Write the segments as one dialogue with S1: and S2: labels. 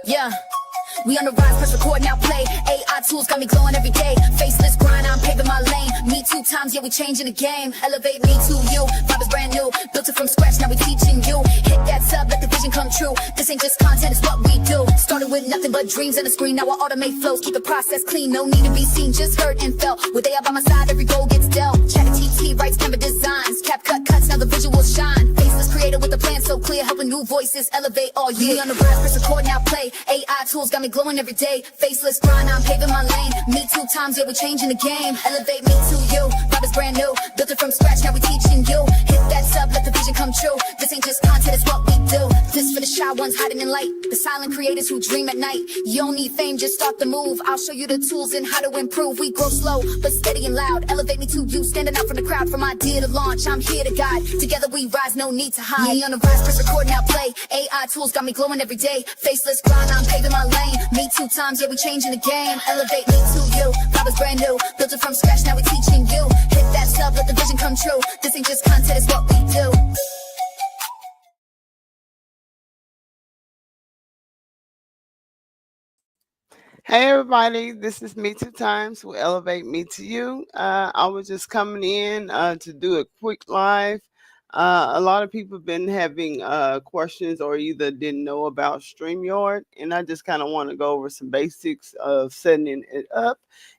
S1: Yeah. We on the rise, press record, now play. AI tools got me glowing every day. Faceless grind, I'm paving my lane. Me 2 times, yeah, we changing the game. Elevate me to you, vibe is brand new. Built it from scratch, now we teaching you. Hit that sub, let the vision come true. This ain't just content, it's what we do. Started with nothing but dreams and a screen. Now I automate flows, keep the process clean. No need to be seen, just heard and felt. With AI by my side, every goal gets dealt. ChatGPT writes Canva designs. CapCut cuts, now the visuals shine. Faceless creator with a plan so clear, helping new voices elevate all year. We on the rise, press record, now play. AI tools got me glowing every day. Faceless grind, I'm paving my lane. Me 2 times, yeah, we're changing the game. Elevate me to you, vibe is brand new. Built it from scratch, now we teaching you. Hit that sub, let the vision come true. This ain't just content, it's what we do. This for the shy ones hiding in light, the silent creators who dream at night. You don't need fame, just start the move. I'll show you the tools and how to improve. We grow slow, but steady and loud. Elevate me to you, standing out from the crowd. From idea to launch, I'm here to guide. Together we rise, no need to hide. Me on the rise, press record, now play. AI tools got me glowing every day. Faceless grind, I'm paving my lane. Me 2 times, yeah, we changing the game. Elevate me to you, vibe is brand new. Built it from scratch, now we teaching you. Hit that sub, let the vision come true. This ain't just content, it's what we do.
S2: Hey everybody, this is Me 2 Times with Elevate Me to You. I was just coming in to do a quick live. A lot of people have been having questions or either didn't know about StreamYard, and I just kind of want to go over some basics of setting it up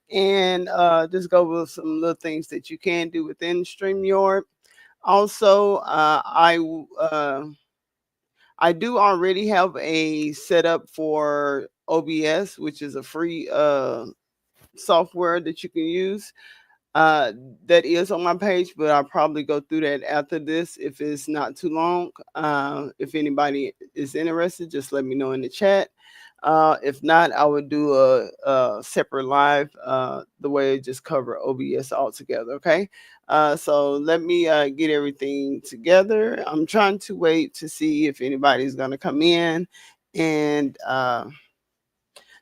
S2: and just go over some little things that you can do within StreamYard. Also, I do already have a setup for OBS, which is a free software that you can use. That is on my page, but I'll probably go through that after this if it's not too long. If anybody is interested, just let me know in the chat. If not, I would do a separate live the way it just cover OBS altogether. Okay. So let me get everything together. I'm trying to wait to see if anybody's going to come in. And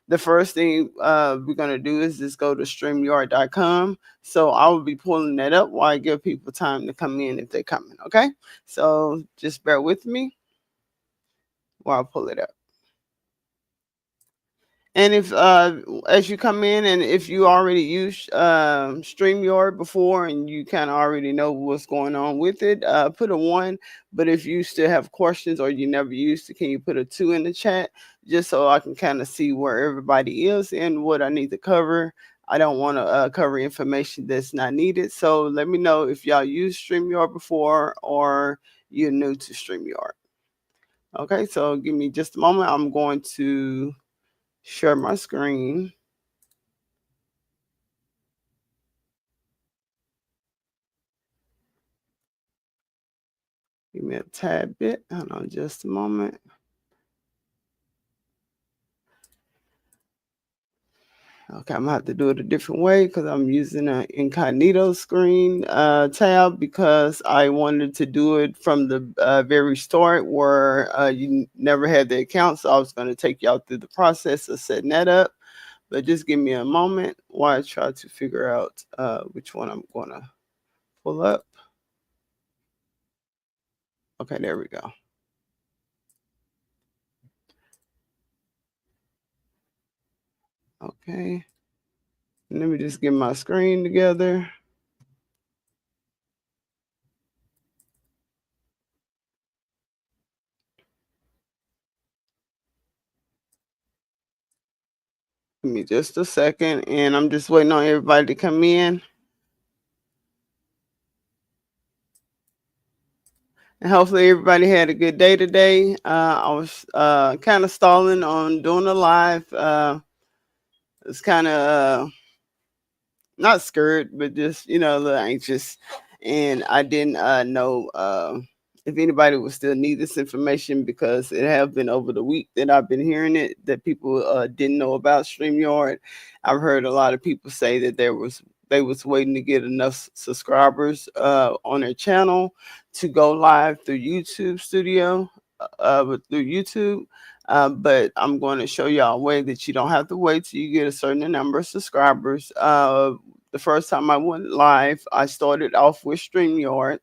S2: the first thing we're going to do is just go to StreamYard.com. So I will be pulling that up while I give people time to come in if they're coming. Okay. So just bear with me while I pull it up. And if as you come in, and if you already used StreamYard before and you kind of already know what's going on with it, put a 1. But if you still have questions or you never used it, can you put a 2 in the chat just so I can kind of see where everybody is and what I need to cover. I don't want to cover information that's not needed. So let me know if y'all used StreamYard before or you're new to StreamYard. Okay, so give me just a moment. I'm going to share my screen. Give me a tad bit. Hold on just a moment. Okay, I'm gonna have to do it a different way because I'm using an incognito screen tab because I wanted to do it from the very start where you never had the account. So I was going to take y'all through the process of setting that up. But just give me a moment while I try to figure out which one I'm going to pull up. Okay, there we go. Okay. Let me just get my screen together. Give me just a second, and I'm just waiting on everybody to come in. And hopefully everybody had a good day today. I was kind of stalling on doing a live. It's kind of not scared, but just, a little anxious. And I didn't know if anybody would still need this information because it have been over the week that I've been hearing it, that people didn't know about StreamYard. I've heard a lot of people say that they was waiting to get enough subscribers on their channel to go live through YouTube Studio, through YouTube. But I'm going to show y'all a way that you don't have to wait till you get a certain number of subscribers. The first time I went live, I started off with StreamYard,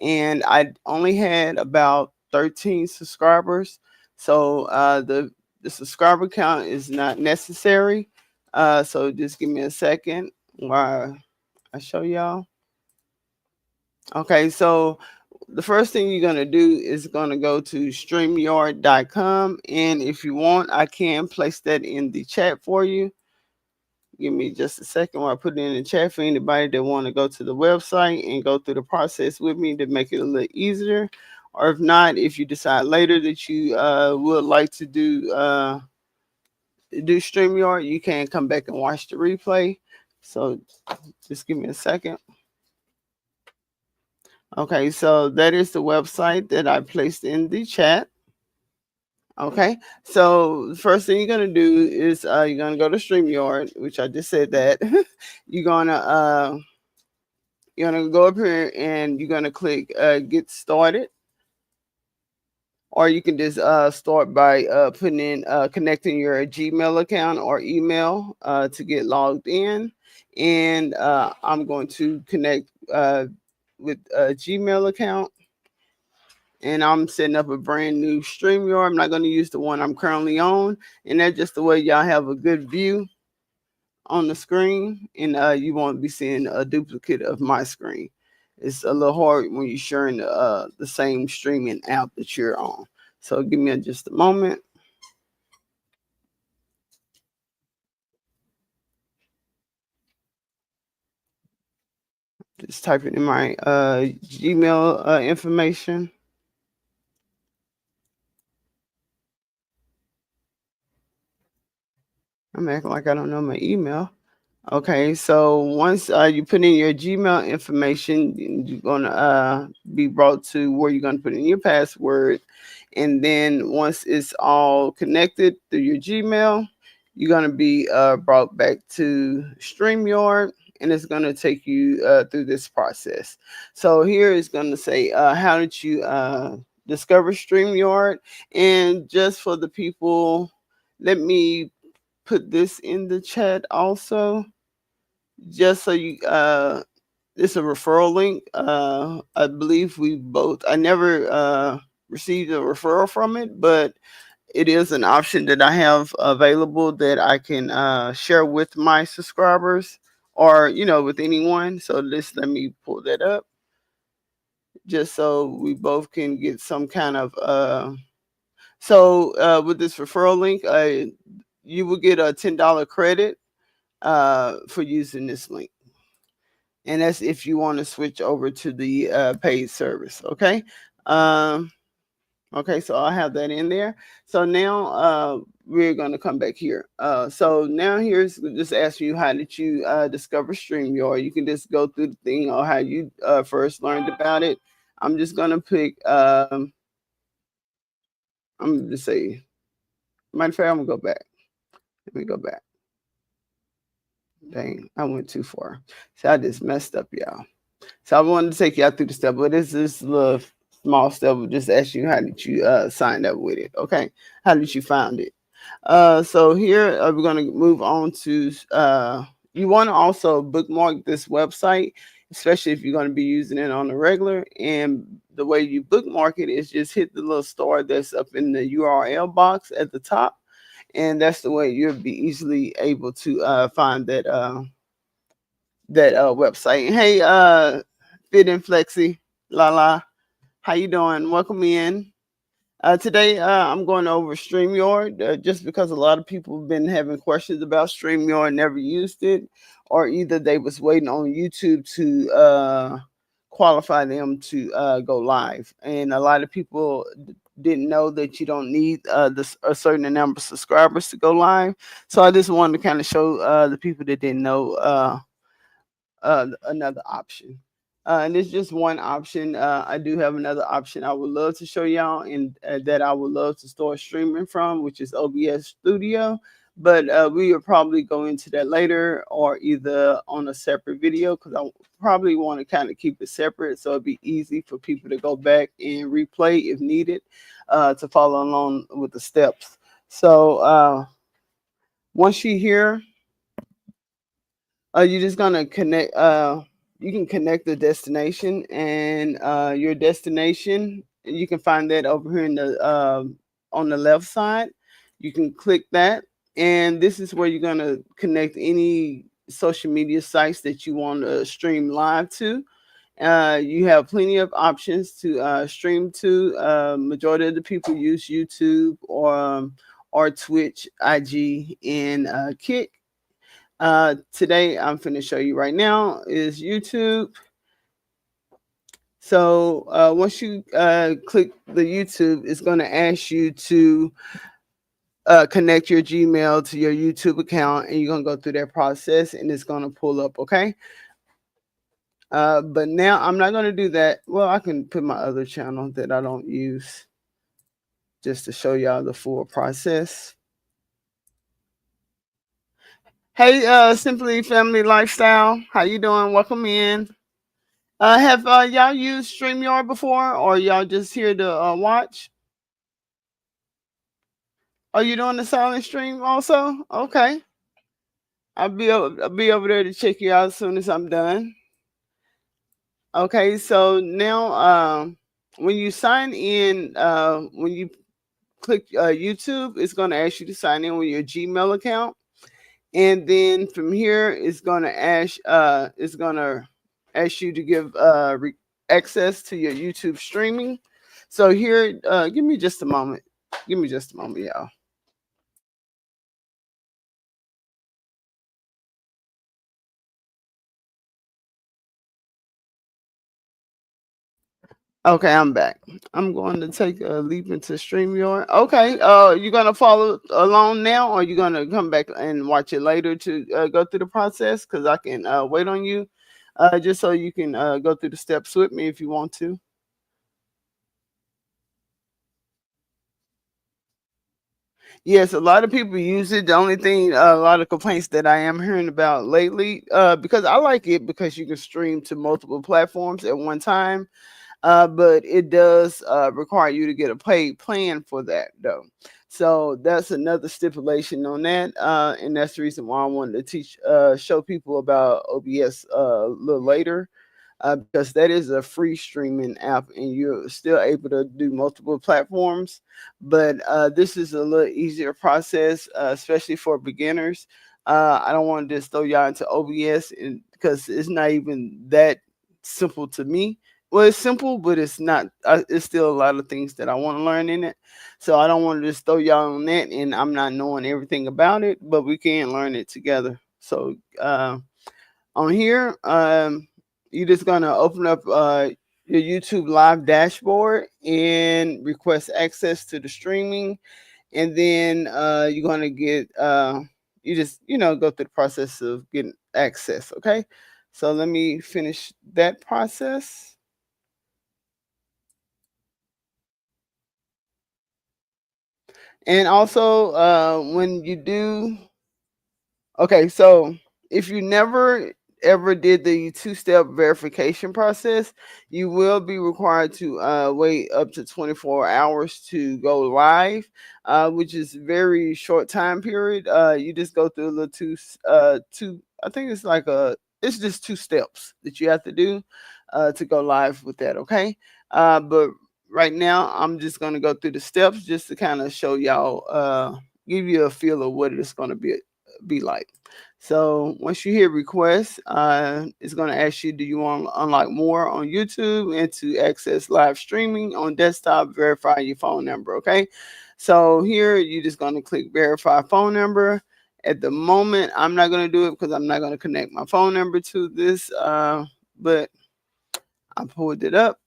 S2: and I only had about 13 subscribers. So the the subscriber count is not necessary. So just give me a second while I show y'all. Okay, so the first thing you're going to do is going to go to StreamYard.com. And if you want, I can place that in the chat for you. Give me just a second while I put it in the chat for anybody that want to go to the website and go through the process with me to make it a little easier. Or if not, if you decide later that you would like to do StreamYard, you can come back and watch the replay. So just give me a second. Okay, so that is the website that I placed in the chat. Okay, so the first thing you're gonna do is you're gonna go to StreamYard, which I just said that. You're gonna go up here and you're gonna click get started. Or you can just start by putting in connecting your Gmail account or email to get logged in. And I'm going to connect with a Gmail account. And I'm setting up a brand new StreamYard. I'm not going to use the one I'm currently on. And that's just the way y'all have a good view on the screen. And you won't be seeing a duplicate of my screen. It's a little hard when you're sharing the same streaming app that you're on. So give me just a moment. Just type it in my Gmail information. I'm acting like I don't know my email. Okay, so once you put in your Gmail information, you're gonna be brought to where you're gonna put in your password, and then once it's all connected through your Gmail, you're gonna be brought back to StreamYard, and it's gonna take you through this process. So here it's gonna say, how did you discover StreamYard? And just for the people, let me put this in the chat also, just so you it's a referral link. I believe I never received a referral from it, but it is an option that I have available that I can share with my subscribers, or with anyone. So let me pull that up just so we both can get some kind of with this referral link, you will get a $10 credit for using this link. And that's if you want to switch over to the paid service. Okay. Okay, so I'll have that in there. So now we're going to come back here. So now here's just asking you, how did you discover StreamYard? You can just go through the thing or how you first learned about it. I'm just going to pick, I'm going to say, matter of fact, I'm going to go back. Let me go back. Dang, I went too far. So I just messed up, y'all. So I wanted to take you out through the step, but this is a little small step. Just ask you, how did you sign up with it? Okay, how did you find it? So here we're going to move on to. You want to also bookmark this website, especially if you're going to be using it on the regular. And the way you bookmark it is just hit the little star that's up in the URL box at the top, and that's the way you'll be easily able to find that website. Hey, Fit and Flexi, Lala, how you doing? Welcome in. Today, I'm going over StreamYard just because a lot of people have been having questions about StreamYard, never used it, or either they was waiting on YouTube to qualify them to go live. And a lot of people didn't know that you don't need a certain number of subscribers to go live. So I just wanted to kind of show the people that didn't know another option. And it's just one option. I do have another option I would love to show y'all, and that I would love to start streaming from, which is OBS Studio. But we will probably go into that later, or either on a separate video, because I probably want to kind of keep it separate so it'd be easy for people to go back and replay if needed, to follow along with the steps. So once you're here, you're just gonna connect. You can connect the destination, and your destination. You can find that over here in the on the left side. You can click that, and this is where you're going to connect any social media sites that you want to stream live to. You have plenty of options to stream to. Majority of the people use YouTube or Twitch, IG, and Kick. Today, I'm going to show you right now is YouTube. So once you click the YouTube, it's going to ask you to connect your Gmail to your YouTube account, and you're going to go through that process, and it's going to pull up, okay? But now I'm not going to do that. Well, I can put my other channel that I don't use just to show y'all the full process. Hey, Simply Family Lifestyle, how you doing? Welcome in. Have y'all used StreamYard before, or y'all just here to watch? Are you doing the silent stream also? Okay. I'll be over there to check you out as soon as I'm done. Okay, so now when you sign in, when you click YouTube, it's going to ask you to sign in with your Gmail account, and then from here, it's going to ask you to give access to your YouTube streaming. So here, give me just a moment. Give me just a moment, y'all. Okay, I'm back. I'm going to take a leap into StreamYard. Okay, you gonna follow along now, or you gonna come back and watch it later to go through the process? Because I can wait on you, just so you can go through the steps with me if you want to. Yes, a lot of people use it. The only thing, a lot of complaints that I am hearing about lately, because I like it because you can stream to multiple platforms at one time. But it does require you to get a paid plan for that, though. So that's another stipulation on that, and that's the reason why I wanted to show people about OBS a little later, because that is a free streaming app, and you're still able to do multiple platforms. But this is a little easier process, especially for beginners. I don't want to just throw y'all into OBS, because it's not even that simple to me. Well, it's simple, but it's not. It's still a lot of things that I want to learn in it. So I don't want to just throw y'all on that, and I'm not knowing everything about it. But we can learn it together. So on here, you're just gonna open up your YouTube Live dashboard and request access to the streaming, and then you're gonna get you just go through the process of getting access. Okay, so let me finish that process. And also, when you do, okay, so if you never ever did the two-step verification process, you will be required to wait up to 24 hours to go live, which is very short time period. You just go through the two. I think it's like it's just two steps that you have to do to go live with that. Okay, but right now I'm just gonna go through the steps just to kind of show y'all, give you a feel of what it's gonna be like. So once you hit request, it's going to ask you, do you want to unlock more on YouTube and to access live streaming on desktop, verify your phone number. Okay. So here you're just going to click verify phone number. At the moment, I'm not going to do it because I'm not going to connect my phone number to this, but I pulled it up.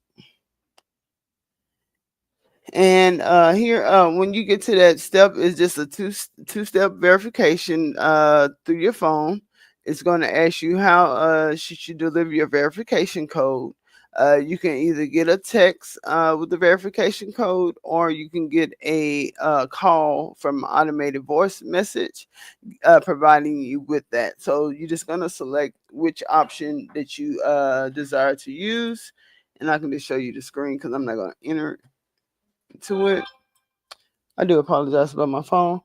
S2: And here, when you get to that step, it's just a two-step verification through your phone. It's going to ask you how should you deliver your verification code. You can either get a text with the verification code, or you can get a call from an automated voice message providing you with that. So you're just going to select which option that you desire to use. And I can just show you the screen because I'm not going to enter to it. I do apologize about my phone.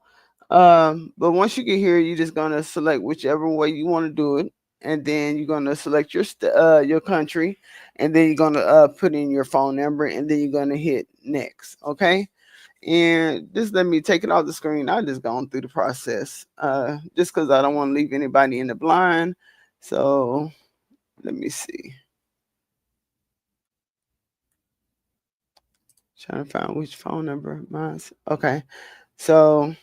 S2: But once you get here, you're just gonna select whichever way you want to do it, and then you're gonna select your country, and then you're gonna put in your phone number, and then you're gonna hit next. Okay, And just let me take it off the screen. I just gone through the process, just because I don't want to leave anybody in the blind. So let me see. Trying to find which phone number mine's. Okay, so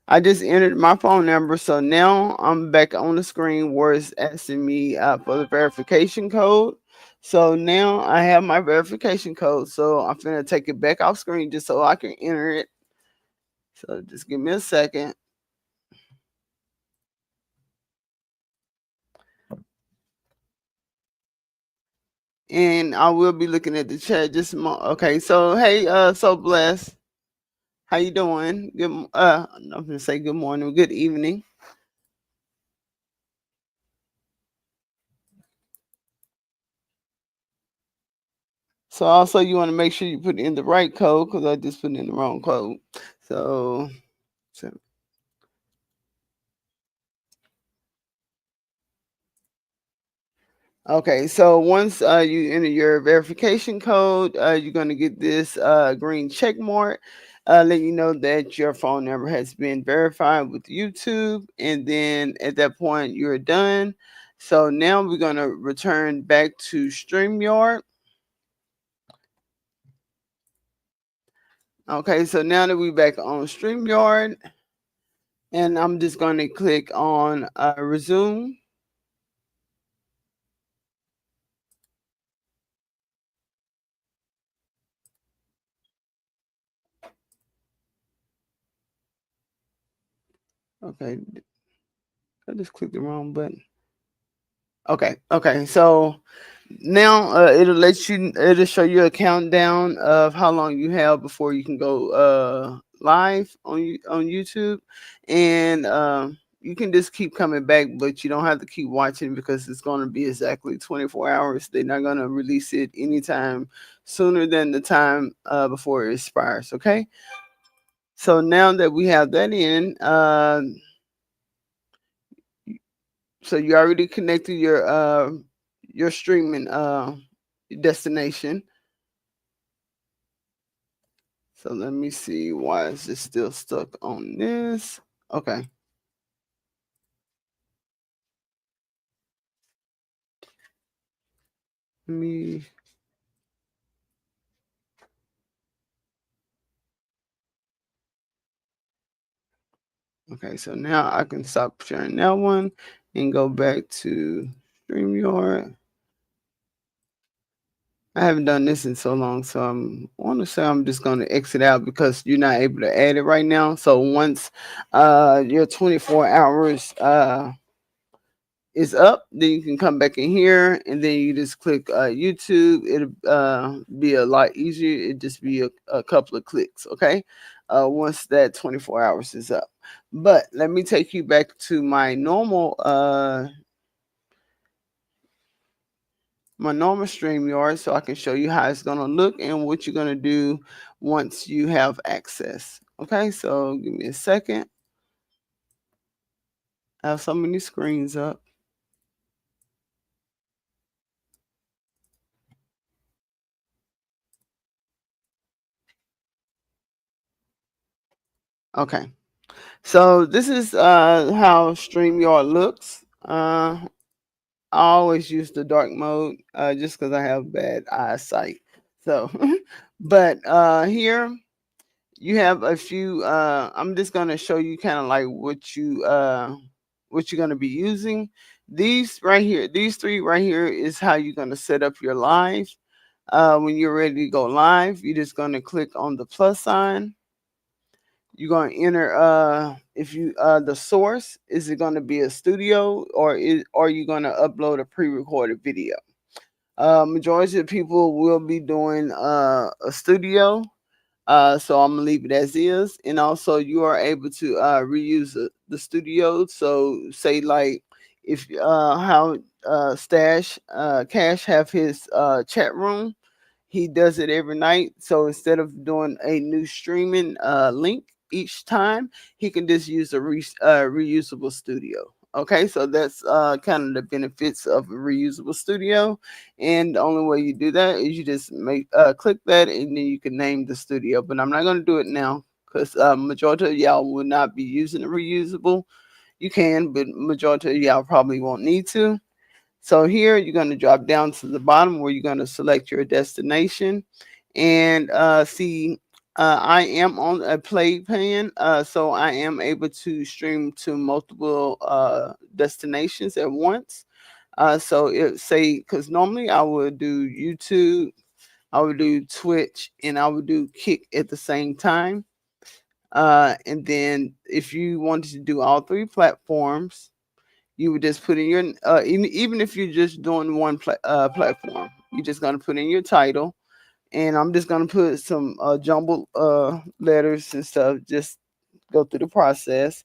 S2: I just entered my phone number. So now I'm back on the screen where it's asking me for the verification code. So now I have my verification code. So I'm gonna take it back off screen just so I can enter it. So just give me a second. And I will be looking at the chat just a moment. Okay, so hey, so blessed. How you doing? I'm gonna say good morning, good evening. So also you want to make sure you put in the right code because I just put in the wrong code. So okay, so once you enter your verification code, you're going to get this green check mark, letting you know that your phone number has been verified with YouTube. And then at that point, you're done. So now we're going to return back to StreamYard. Okay, so now that we're back on StreamYard, and I'm just going to click on resume. Okay, I just clicked the wrong button. Okay, so now it'll show you a countdown of how long you have before you can go live on YouTube, and you can just keep coming back, but you don't have to keep watching because it's going to be exactly 24 hours. They're not going to release it anytime sooner than the time before it expires. Okay, so now that we have that in, so you already connected your streaming destination. So let me see, why is this still stuck on this? Okay. Let me Okay, so now I can stop sharing that one and go back to StreamYard. I haven't done this in so long, so I want to say I'm just going to exit out because you're not able to add it right now. So once your 24 hours is up, then you can come back in here and then you just click YouTube. It'll be a lot easier. It'll just be a couple of clicks, okay? Once that 24 hours is up. But let me take you back to my normal StreamYard so I can show you how it's gonna look and what you're gonna do once you have access. Okay, so give me a second. I have so many screens up. Okay, so this is how StreamYard looks. I always use the dark mode just because I have bad eyesight. So, but here you have a few. I'm just gonna show you kind of like what you're gonna be using. These right here, these three right here is how you're gonna set up your live. When you're ready to go live, you're just gonna click on the plus sign. You're gonna enter if you the source, is it gonna be a studio or are you gonna upload a pre-recorded video? Majority of people will be doing a studio, so I'm gonna leave it as is. And also you are able to reuse the studio. So say like if how Stash Cash have his chat room, he does it every night. So instead of doing a new streaming link each time, he can just use a reusable studio. Okay, so that's kind of the benefits of a reusable studio. And the only way you do that is you just make click that, and then you can name the studio. But I'm not going to do it now because majority of y'all will not be using a reusable. You can, but majority of y'all probably won't need to. So here you're going to drop down to the bottom where you're going to select your destination, and see, I am on a play pan, so I am able to stream to multiple destinations at once. So it say, because normally I would do YouTube, I would do Twitch, and I would do Kick at the same time. And then if you wanted to do all three platforms, you would just put in your even if you're just doing one platform, you're just gonna put in your title, and I'm just gonna put some jumbled letters and stuff. Just go through the process.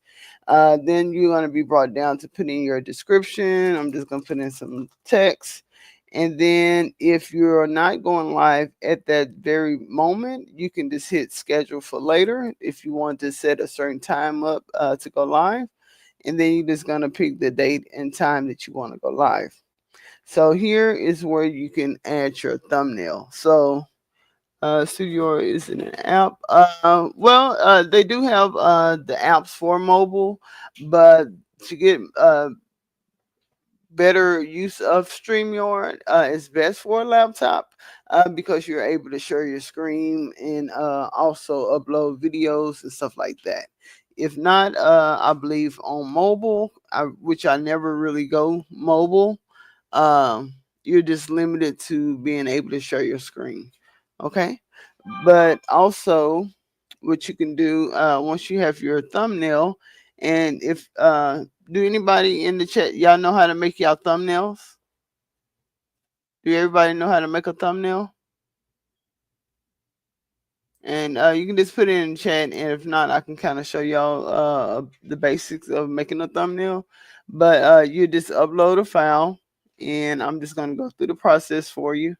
S2: Then you're gonna be brought down to put in your description. I'm just gonna put in some text. And then if you're not going live at that very moment, you can just hit schedule for later if you want to set a certain time up to go live, and then you're just gonna pick the date and time that you want to go live. So here is where you can add your thumbnail. So Studio is an app. Well, they do have the apps for mobile, but to get better use of StreamYard, is best for a laptop because you're able to share your screen and also upload videos and stuff like that. If not, I believe on mobile, which I never really go mobile, you're just limited to being able to share your screen. Okay. But also, what you can do once you have your thumbnail, and if do anybody in the chat, y'all know how to make y'all thumbnails? Do everybody know how to make a thumbnail? And you can just put it in the chat, and if not, I can kind of show y'all the basics of making a thumbnail. But you just upload a file, and I'm just going to go through the process for you.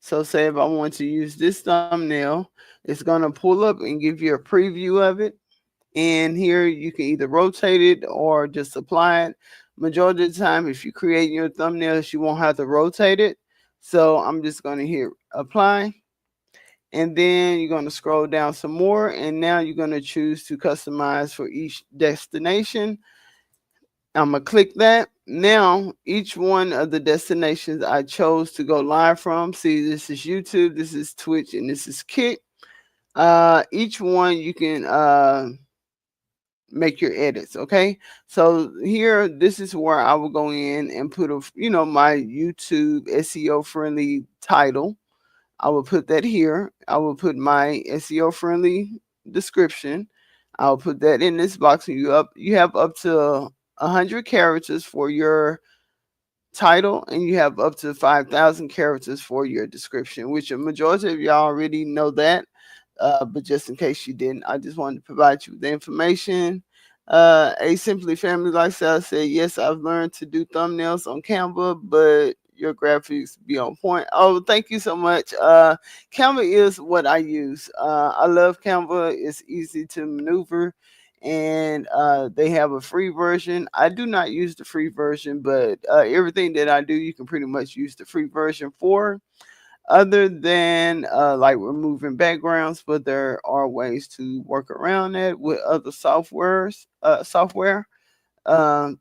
S2: So say if I want to use this thumbnail, it's going to pull up and give you a preview of it. And here you can either rotate it or just apply it. Majority of the time, if you create your thumbnails, you won't have to rotate it. So I'm just going to hit apply. And then you're going to scroll down some more. And now you're going to choose to customize for each destination. I'm going to click that. Now, each one of the destinations I chose to go live from, see, this is YouTube, this is Twitch, and this is Kick. Each one you can make your edits. Okay, so here, this is where I will go in and put my YouTube SEO friendly title. I will put that here. I will put my SEO friendly description. I'll put that in this box. And you have up to 100 characters for your title, and you have up to 5,000 characters for your description, which a majority of y'all already know that. But just in case you didn't, I just wanted to provide you with the information. A Simply Family Lifestyle said, yes, I've learned to do thumbnails on Canva, but your graphics be on point. Oh, thank you so much. Canva is what I use. I love Canva. It's easy to maneuver, and they have a free version. I do not use the free version, but everything that I do, you can pretty much use the free version for, other than like removing backgrounds, but there are ways to work around that with other software. Um,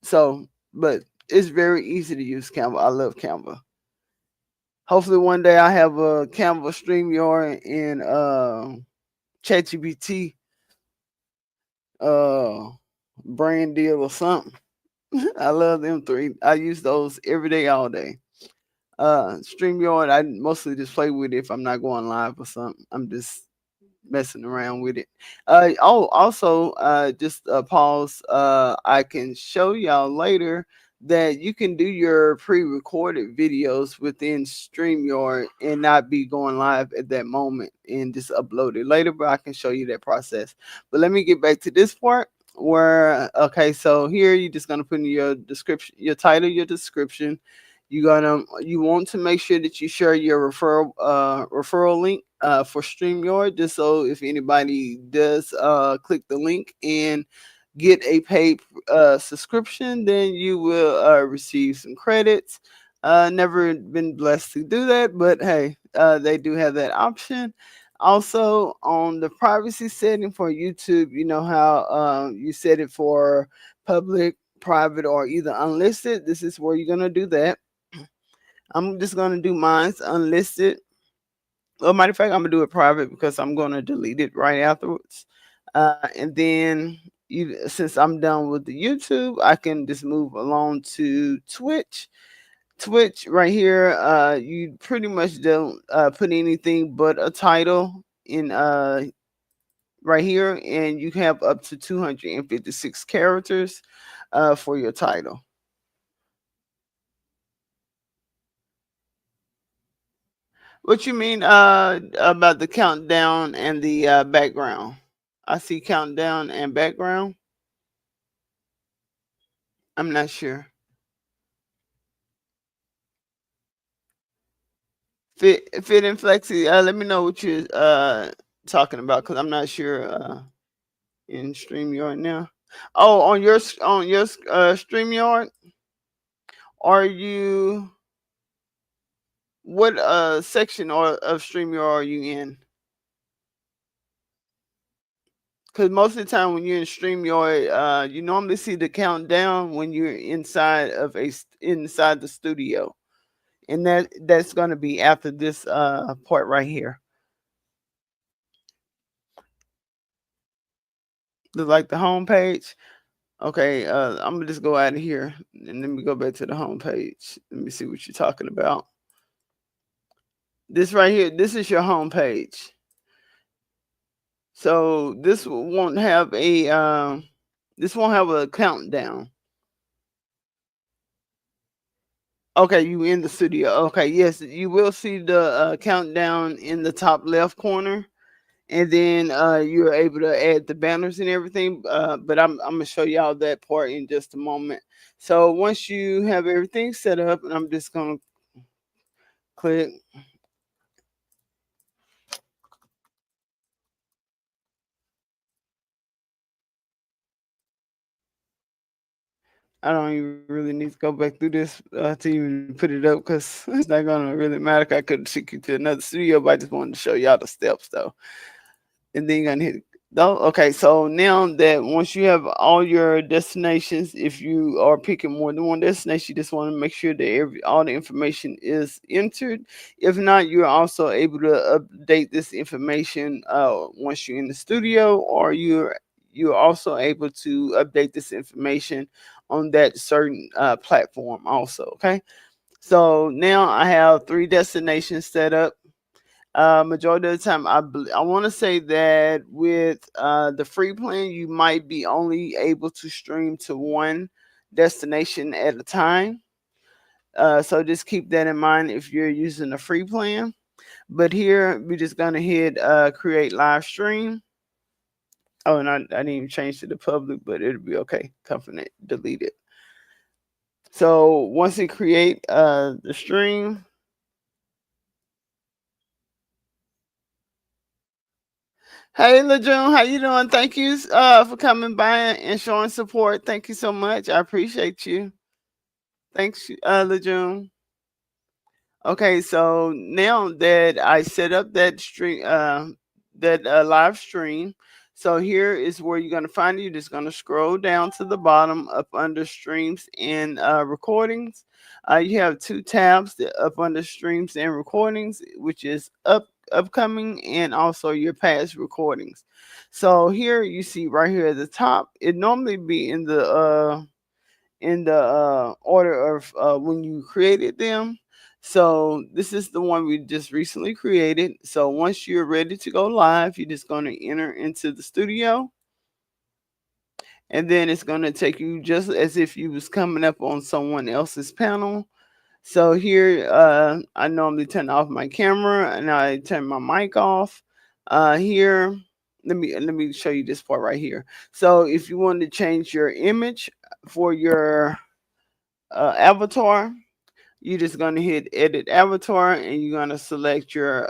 S2: so, but it's very easy to use Canva. I love Canva. Hopefully one day I have a Canva, StreamYard, and ChatGPT brand deal or something. I love them three. I use those every day, all day. StreamYard, I mostly just play with it if I'm not going live or something. I'm just messing around with it. Also, just pause. I can show y'all later that you can do your pre-recorded videos within StreamYard and not be going live at that moment and just upload it later. But I can show you that process. But let me get back to this part where, okay, so here you're just gonna put in your description, your title, your description. You want to make sure that you share your referral link for StreamYard, just so if anybody does click the link and get a paid subscription, then you will receive some credits. Never been blessed to do that, but hey, they do have that option. Also, on the privacy setting for YouTube, you know how you set it for public, private, or either unlisted. This is where you're going to do that. I'm just going to do mine's unlisted. Well, matter of fact, I'm going to do it private because I'm going to delete it right afterwards. And then since I'm done with the YouTube, I can just move along to Twitch. Twitch right here, you pretty much don't put anything but a title in right here, and you have up to 256 characters for your title. What you mean about the countdown and the background? I see countdown and background. I'm not sure. Fit and flexi. Let me know what you're talking about because I'm not sure in StreamYard now. Oh, on your StreamYard, are you what section or of StreamYard are you in? Because most of the time when you're in StreamYard, you normally see the countdown when you're inside the studio, and that's going to be after this part right here. Look like the home page. Okay, I'm gonna just go out of here and let me go back to the home page. Let me see what you're talking about. This right here, this is your home page. So this won't have a countdown. Okay, you in the studio. Okay, yes, you will see the countdown in the top left corner, and then you're able to add the banners and everything. But I'm gonna show y'all that part in just a moment. So once you have everything set up, and I'm just gonna click. I don't even really need to go back through this to even put it up because it's not gonna really matter. I could take you to another studio, but I just wanted to show y'all the steps though. And then you're gonna hit though. Okay, so now that once you have all your destinations, if you are picking more than one destination, you just want to make sure that all the information is entered. If not, you're also able to update this information once you're in the studio, or you're also able to update this information on that certain platform also. Okay, so now I have 3 destinations set up. Majority of the time, I want to say that with the free plan, you might be only able to stream to one destination at a time. So just keep that in mind if you're using the free plan. But here we're just gonna hit create live stream. Oh, and I didn't even change to the public, but it'll be okay. Confident, delete it. So once it create the stream. Hey, LeJune, how you doing? Thank you for coming by and showing support. Thank you so much. I appreciate you. Thanks, LeJune. Okay, so now that I set up that stream, that live stream, so here is where you're gonna find it. You're just gonna scroll down to the bottom up under streams and recordings. You have 2 tabs up under streams and recordings, which is upcoming and also your past recordings. So here you see right here at the top, it normally be in the order of when you created them. So this is the one we just recently created. So once you're ready to go live, you're just going to enter into the studio, and then it's going to take you just as if you was coming up on someone else's panel. So here I normally turn off my camera and I turn my mic off. Here let me show you this part right here. So if you want to change your image for your avatar, you're just going to hit edit avatar and you're going to select your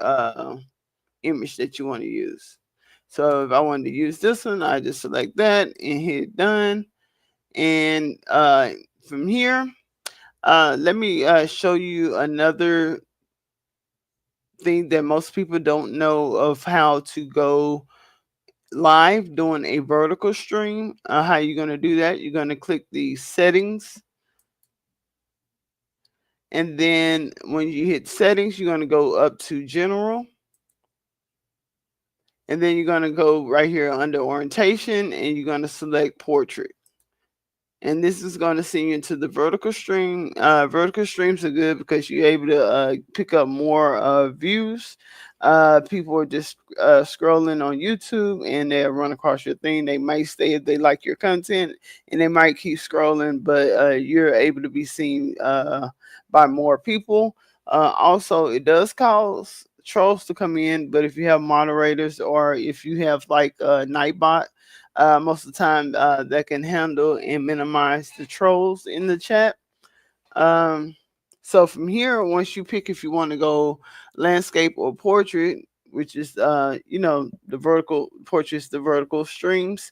S2: image that you want to use. So if I wanted to use this one, I just select that and hit done. And from here, let me show you another thing that most people don't know of how to go live doing a vertical stream. How you're going to do that? You're going to click the settings, and then when you hit settings, you're going to go up to general, and then you're going to go right here under orientation, and you're going to select portrait. And this is going to send you into the vertical stream. Vertical streams are good because you're able to pick up more views. People are just scrolling on YouTube and they'll run across your thing. They might stay if they like your content, and they might keep scrolling, but you're able to be seen by more people. Also, it does cause trolls to come in, but if you have moderators or if you have like a Nightbot, most of the time that can handle and minimize the trolls in the chat. Um, so from here, once you pick if you want to go landscape or portrait, which is the vertical portraits, the vertical streams,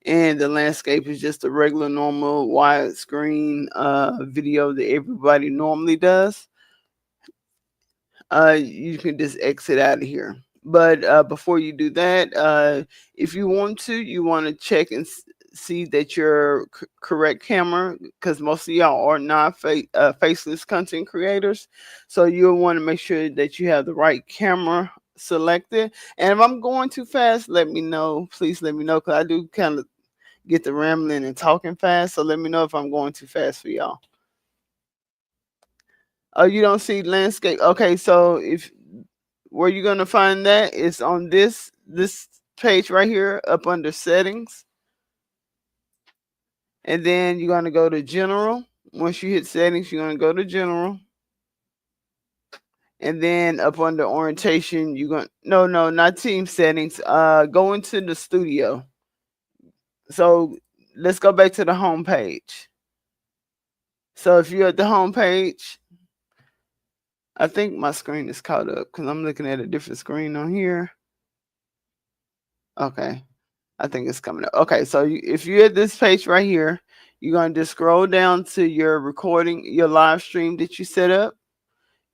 S2: and the landscape is just a regular normal widescreen video that everybody normally does. You can just exit out of here. But before you do that, if you want to check and see that your correct camera, because most of y'all are not faceless content creators, so you'll want to make sure that you have the right camera selected. And if I'm going too fast, let me know. Please let me know, because I do kind of get the rambling and talking fast. So let me know if I'm going too fast for y'all. Oh, you don't see landscape. Okay, so if where you're gonna find that is on this page right here up under settings, and then you're gonna go to general. Once you hit settings, you're gonna go to general, and then up under orientation, you're gonna no, not team settings. Go into the studio. So let's go back to the home page. So if you're at the home page, I think my screen is caught up because I'm looking at a different screen on here. Okay, I think it's coming up. Okay, so if you're at this page right here, you're going to just scroll down to your recording, your live stream that you set up.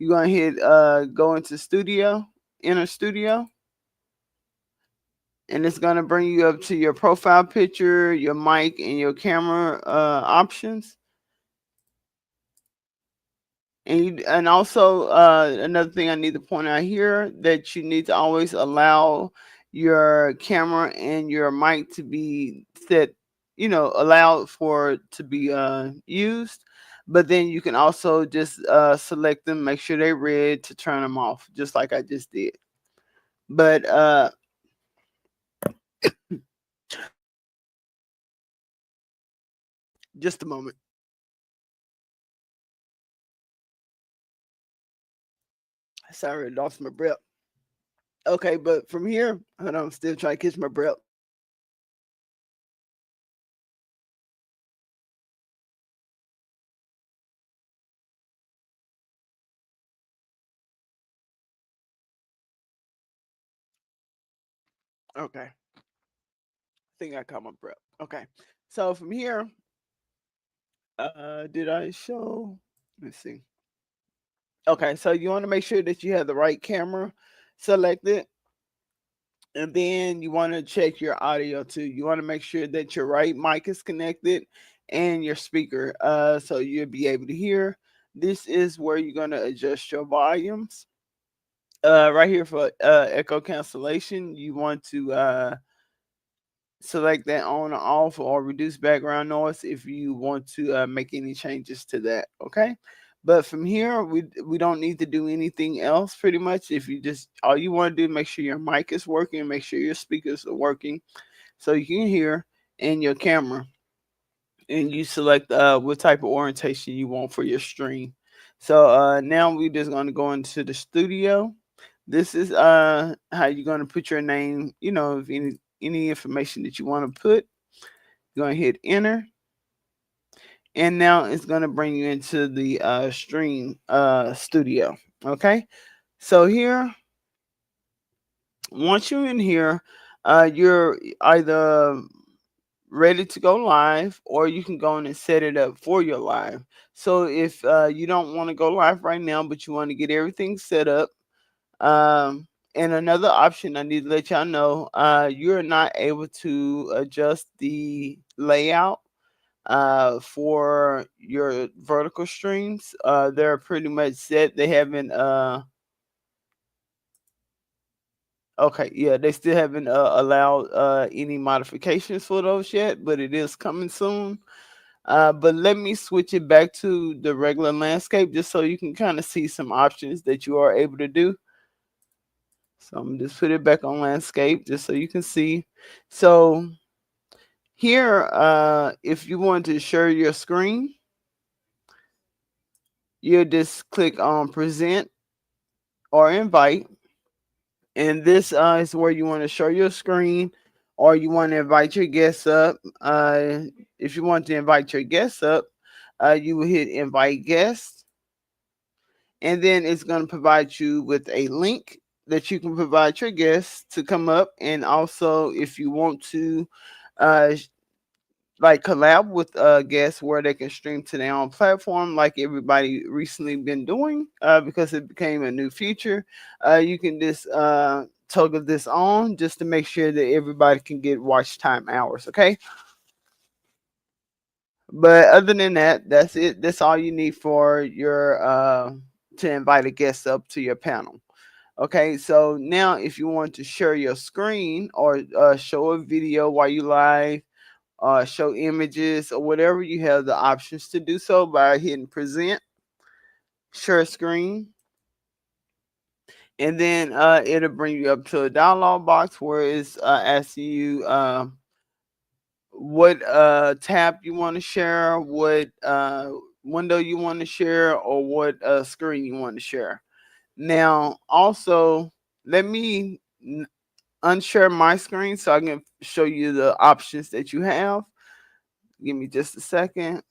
S2: You're going to hit go into studio, enter studio, and it's going to bring you up to your profile picture, your mic, and your camera options. And also another thing I need to point out here, that you need to always allow your camera and your mic to be set, allowed for to be used. But then you can also just select them, make sure they're red to turn them off, just like I just did. But just a moment. Sorry, I lost my breath. Okay, but from here, hold on, I'm still trying to catch my breath. Okay, I think I caught my breath. Okay, so from here, did I show? Let's see. Okay, so you want to make sure that you have the right camera selected, and then you want to check your audio too. You want to make sure that your right mic is connected and your speaker, so you'll be able to hear. This is where you're gonna adjust your volumes. Right here for echo cancellation, you want to select that on or off, or reduce background noise if you want to make any changes to that. Okay, but from here we don't need to do anything else pretty much. If you just, all you want to do, make sure your mic is working, make sure your speakers are working so you can hear, and your camera, and you select what type of orientation you want for your stream. So now we're just going to go into the studio. This is how you're going to put your name, if any information that you want to put. You're going to hit enter, and now it's going to bring you into the stream studio. Okay, so here, once you're in here, you're either ready to go live, or you can go in and set it up for your live. So if you don't want to go live right now, but you want to get everything set up, and another option I need to let y'all know, you're not able to adjust the layout for your vertical streams. They're pretty much set. They haven't okay, yeah, they still haven't allowed any modifications for those yet, but it is coming soon. But let me switch it back to the regular landscape just so you can kind of see some options that you are able to do. So I'm just put it back on landscape just so you can see. So here, if you want to share your screen, you just click on present or invite. And this is where you want to show your screen, or you want to invite your guests up. If you want to invite your guests up, you will hit invite guests, and then it's going to provide you with a link that you can provide your guests to come up. And also, if you want to uh, like collab with guests where they can stream to their own platform, like everybody recently been doing, because it became a new feature. You can just toggle this on just to make sure that everybody can get watch time hours. Okay, but other than that, that's it. That's all you need for your to invite a guest up to your panel. Okay, so now if you want to share your screen, or show a video while you live, show images, or whatever, you have the options to do so by hitting present, share screen, and then it'll bring you up to a dialog box where it's asking you what tab you want to share, what window you want to share, or what screen you want to share. Now, also, let me unshare my screen so I can show you the options that you have. Give me just a second.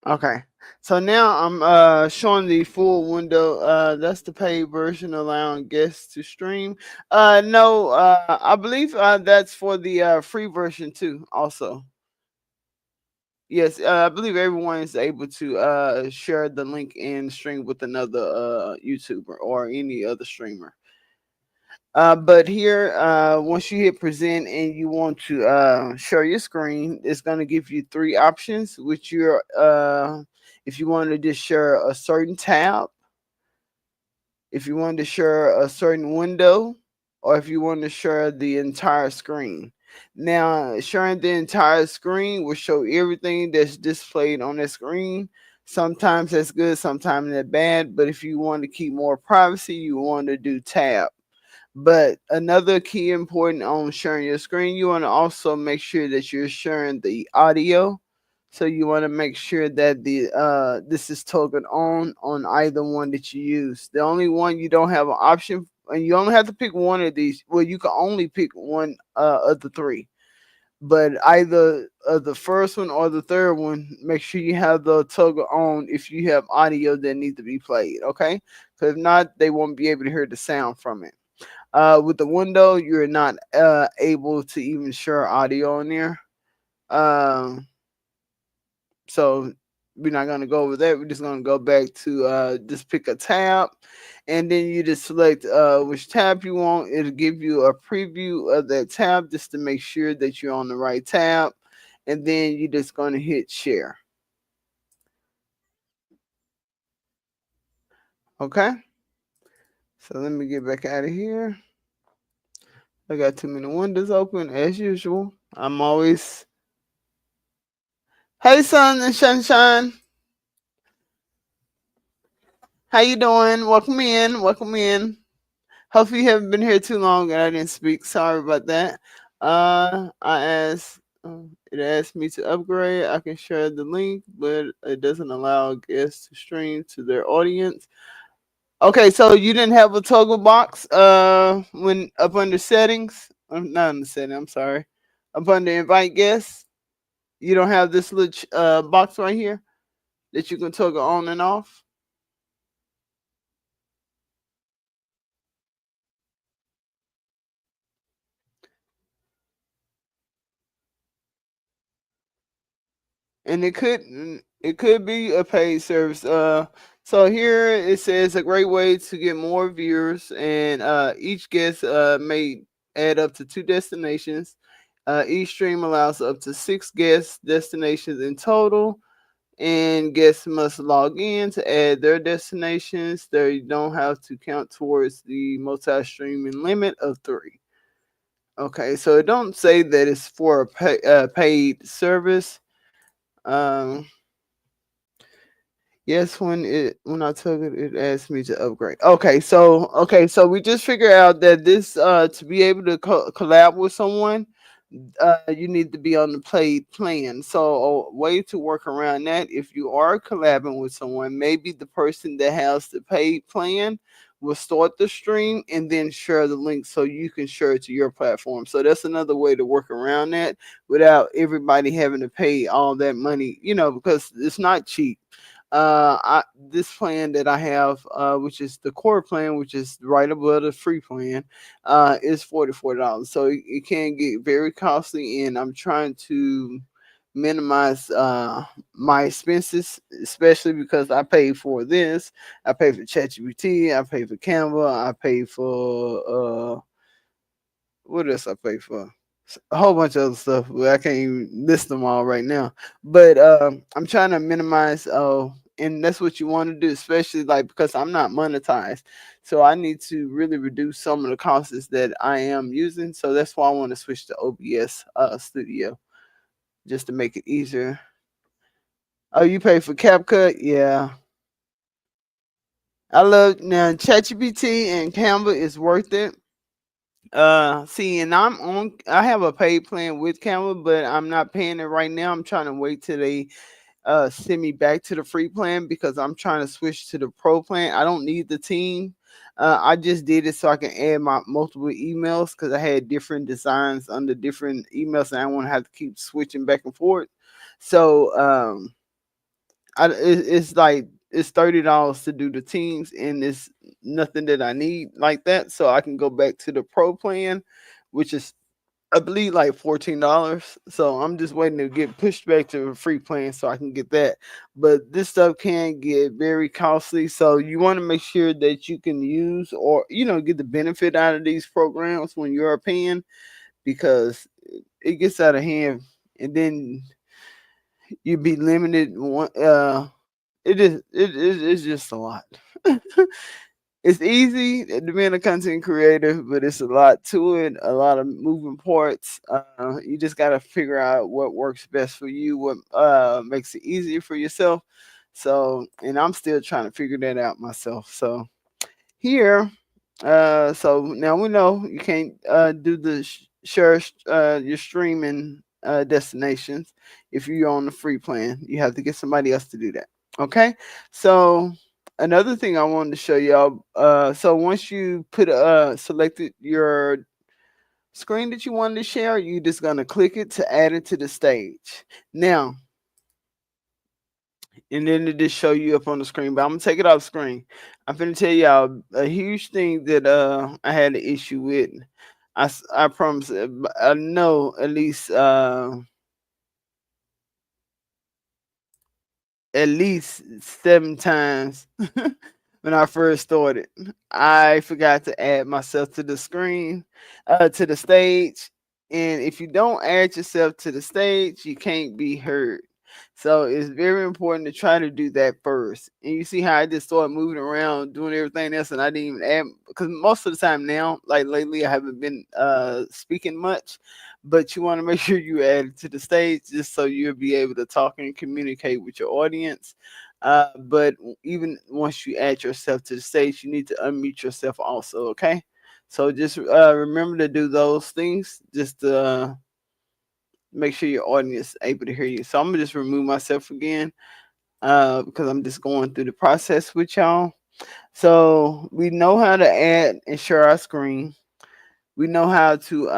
S2: Okay. So now I'm showing the full window. That's the paid version allowing guests to stream. No, I believe that's for the free version too also. Yes, I believe everyone is able to share the link and stream with another YouTuber or any other streamer. But here, once you hit present and you want to share your screen, it's going to give you three options, which you're, if you want to just share a certain tab, if you want to share a certain window, or if you want to share the entire screen. Now, sharing the entire screen will show everything that's displayed on the screen. Sometimes that's good, sometimes that's bad, but if you want to keep more privacy, you want to do tab. But another key important on sharing your screen, you want to also make sure that you're sharing the audio. So you want to make sure that the this is toggled on either one that you use. The only one you don't have an option, and you only have to pick one of these. Well, you can only pick one of the three, but either the first one or the third one, make sure you have the toggle on if you have audio that needs to be played. Okay, because if not, they won't be able to hear the sound from it. With the window, you're not able to even share audio in there. Um, so we're not gonna go over that. We're just gonna go back to just pick a tab, and then you just select which tab you want. It'll give you a preview of that tab just to make sure that you're on the right tab, and then you're just gonna hit share. Okay. So let me get back out of here. I got too many windows open as usual. I'm always, hey, sun and sunshine. How you doing? Welcome in. Welcome in. Hopefully you haven't been here too long and I didn't speak. Sorry about that. I asked. It asked me to upgrade. I can share the link, but it doesn't allow guests to stream to their audience. Okay, so you didn't have a toggle box when up under settings? Not in the setting, I'm sorry. Up under invite guests, you don't have this little box right here that you can toggle on and off. And it could be a paid service. So here it says a great way to get more viewers, and each guest may add up to 2 destinations. Each stream allows up to 6 guest destinations in total, and guests must log in to add their destinations. They don't have to count towards the multi-streaming limit of 3. Okay, so it don't say that it's for a paid service. Um, Yes, when I took it, it asked me to upgrade. Okay, so we just figured out that this to be able to collab with someone, you need to be on the paid plan. So a way to work around that, if you are collabing with someone, maybe the person that has the paid plan will start the stream and then share the link so you can share it to your platform. So that's another way to work around that without everybody having to pay all that money, because it's not cheap. This plan that I have, which is the core plan, which is right above the free plan, is $44. So it can get very costly, and I'm trying to minimize my expenses, especially because I pay for this. I pay for ChatGPT, I pay for Canva, I pay for what else I pay for? A whole bunch of other stuff, but I can't even list them all right now. But I'm trying to minimize. And that's what you want to do, especially like because I'm not monetized, so I need to really reduce some of the costs that I am using. So that's why I want to switch to OBS Studio just to make it easier. Oh, you pay for CapCut? Yeah, I love now ChatGPT and Canva is worth it. See, and I have a paid plan with Canva, but I'm not paying it right now. I'm trying to wait till they send me back to the free plan because I'm trying to switch to the pro plan. I don't need the team. I just did it so I can add my multiple emails because I had different designs under different emails, and I want to have to keep switching back and forth. So it's like it's $30 to do the teams, and it's nothing that I need like that. So I can go back to the pro plan, which is I believe like $14. So I'm just waiting to get pushed back to a free plan so I can get that. But this stuff can get very costly. So you want to make sure that you can use or get the benefit out of these programs when you're paying because it gets out of hand and then you be limited it's just a lot. It's easy to being a content creator, but it's a lot to it, a lot of moving parts. You just got to figure out what works best for you, what makes it easier for yourself. So, and I'm still trying to figure that out myself. So, here, so now we know you can't do the share your streaming destinations if you're on the free plan. You have to get somebody else to do that. Okay, so another thing I wanted to show y'all. So once you put selected your screen that you wanted to share, you just gonna click it to add it to the stage. Now, and then it just show you up on the screen. But I'm gonna take it off screen. I'm gonna tell y'all a huge thing that I had an issue with. I promise I know at least 7 times when I first started. I forgot to add myself to the screen, to the stage. And if you don't add yourself to the stage, you can't be heard. So it's very important to try to do that first. And you see how I just started moving around, doing everything else, and I didn't even add because most of the time now, like lately, I haven't been speaking much. But you want to make sure you add it to the stage just so you'll be able to talk and communicate with your audience. But even once you add yourself to the stage, you need to unmute yourself also. Okay, so just remember to do those things just to make sure your audience is able to hear you. So I'm gonna just remove myself again because I'm just going through the process with y'all. So we know how to add and share our screen. We know how to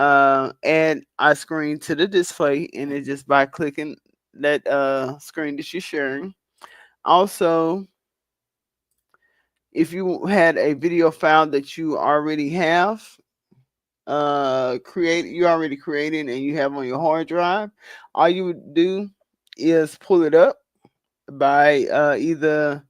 S2: add our screen to the display, and it's just by clicking that screen that you're sharing. Also, if you had a video file that you already have you already created and you have on your hard drive, all you would do is pull it up by either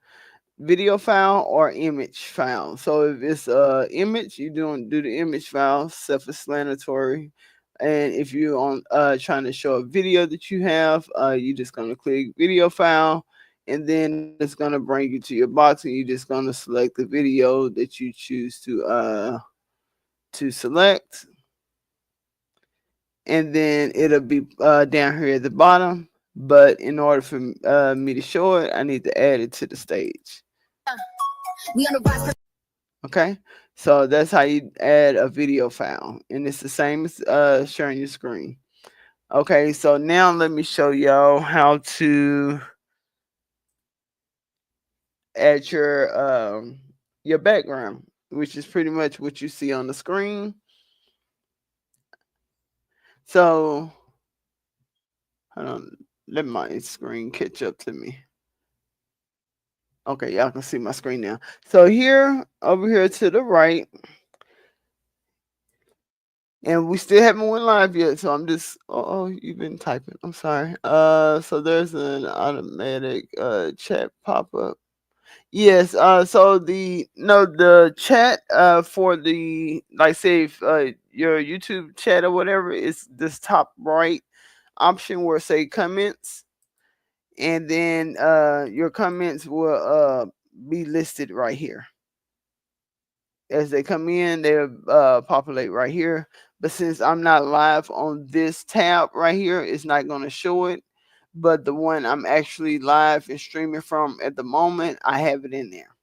S2: video file or image file. So if it's image, you don't do the image file, self-explanatory. And if you're on trying to show a video that you have, you're just gonna click video file, and then it's gonna bring you to your box, and you're just gonna select the video that you choose to select, and then it'll be down here at the bottom. But in order for me to show it, I need to add it to the stage.
S1: We on the rise.
S2: Okay, so that's how you add a video file, and it's the same as sharing your screen. Okay, so now let me show y'all how to add your background, which is pretty much what you see on the screen. So hold on, let my screen catch up to me. Okay, y'all can see my screen now. So here, over here to the right, and we still haven't went live yet, so I'm just you've been typing. I'm sorry. So there's an automatic chat pop-up. Yes, so the chat for the, like, say if your YouTube chat or whatever is this top right option where say comments, and then your comments will be listed right here. As they come in, they'll populate right here. But since I'm not live on this tab right here, it's not going to show it. But the one I'm actually live and streaming from at the moment, I have it in there.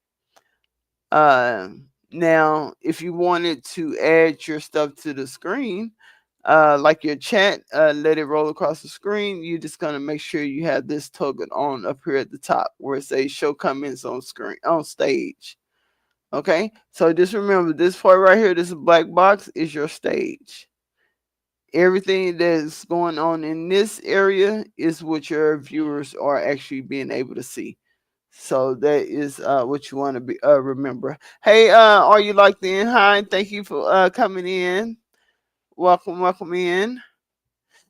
S2: Now, if you wanted to add your stuff to the screen, like your chat, let it roll across the screen. You're just gonna make sure you have this toggled on up here at the top where it says show comments on screen on stage. Okay, so just remember this part right here, this black box is your stage. Everything that's going on in this area is what your viewers are actually being able to see. So that is what you want to be remember. Hey, are you locked in? Hi, thank you for coming in. Welcome in.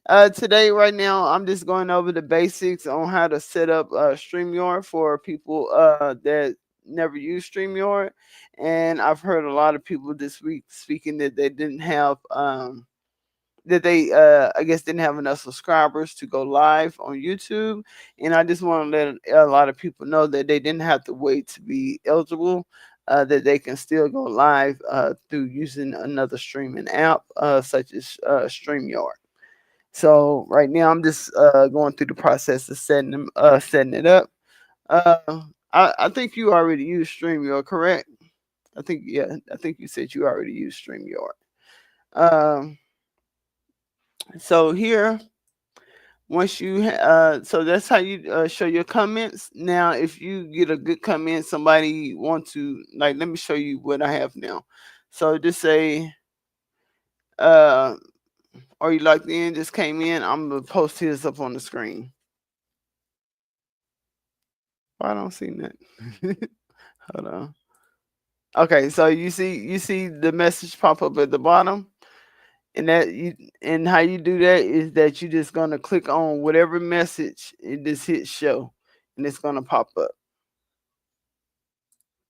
S2: Today, right now, I'm just going over the basics on how to set up StreamYard for people that never use StreamYard. And I've heard a lot of people this week speaking that they didn't have that they I guess didn't have enough subscribers to go live on YouTube. And I just want to let a lot of people know that they didn't have to wait to be eligible, that they can still go live through using another streaming app such as StreamYard. So right now I'm just going through the process of setting it up. Uh, I think you already use StreamYard, correct? I think you said you already use StreamYard. Um, so here, once you so that's how you show your comments. Now if you get a good comment, somebody want to, like, let me show you what I have now. So just say uh are you logged in, just came in, I'm gonna post his up on the screen. I don't see that. Hold on. Okay, so you see the message pop up at the bottom, and and how you do that is that you just gonna click on whatever message and just hit show, and it's gonna pop up.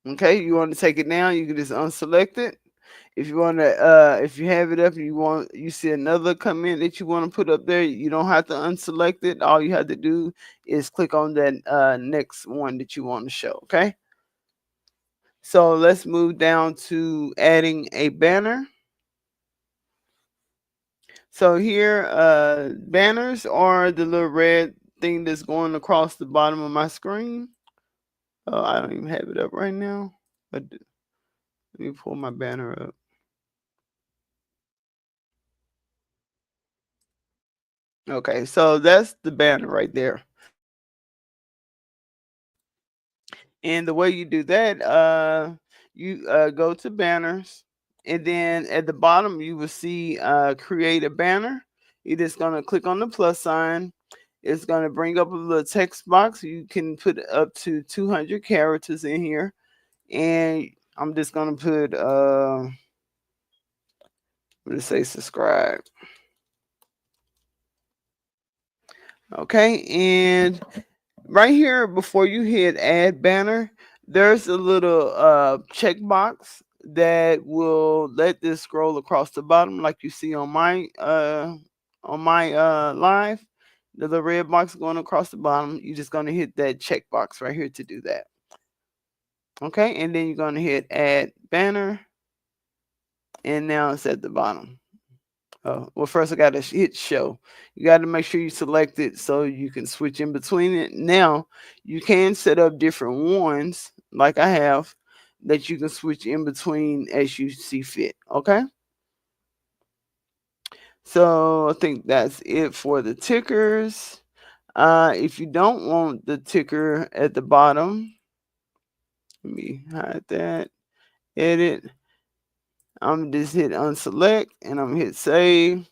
S2: Okay, you want to take it down, you can just unselect it. If you want to, if you have it up and you see another comment that you want to put up there, you don't have to unselect it. All you have to do is click on that next one that you want to show. Okay. So let's move down to adding a banner. So here, banners are the little red thing that's going across the bottom of my screen. Oh, I don't even have it up right now. But let me pull my banner up. Okay, so that's the banner right there. And the way you do that, you go to banners, and then at the bottom you will see create a banner. You're just gonna click on the plus sign. It's gonna bring up a little text box. You can put up to 200 characters in here, and I'm just gonna put let's say subscribe. Okay, and right here before you hit add banner, there's a little checkbox that will let this scroll across the bottom like you see on my live. The little red box going across the bottom. You're just gonna hit that checkbox right here to do that. Okay, and then you're gonna hit add banner, and now it's at the bottom. Well, first I got to hit show. You got to make sure you select it so you can switch in between it. Now you can set up different ones like I have that you can switch in between as you see fit. Okay. So I think that's it for the tickers. If you don't want the ticker at the bottom, let me hide that. Edit. I'm just hit unselect and I'm hit save.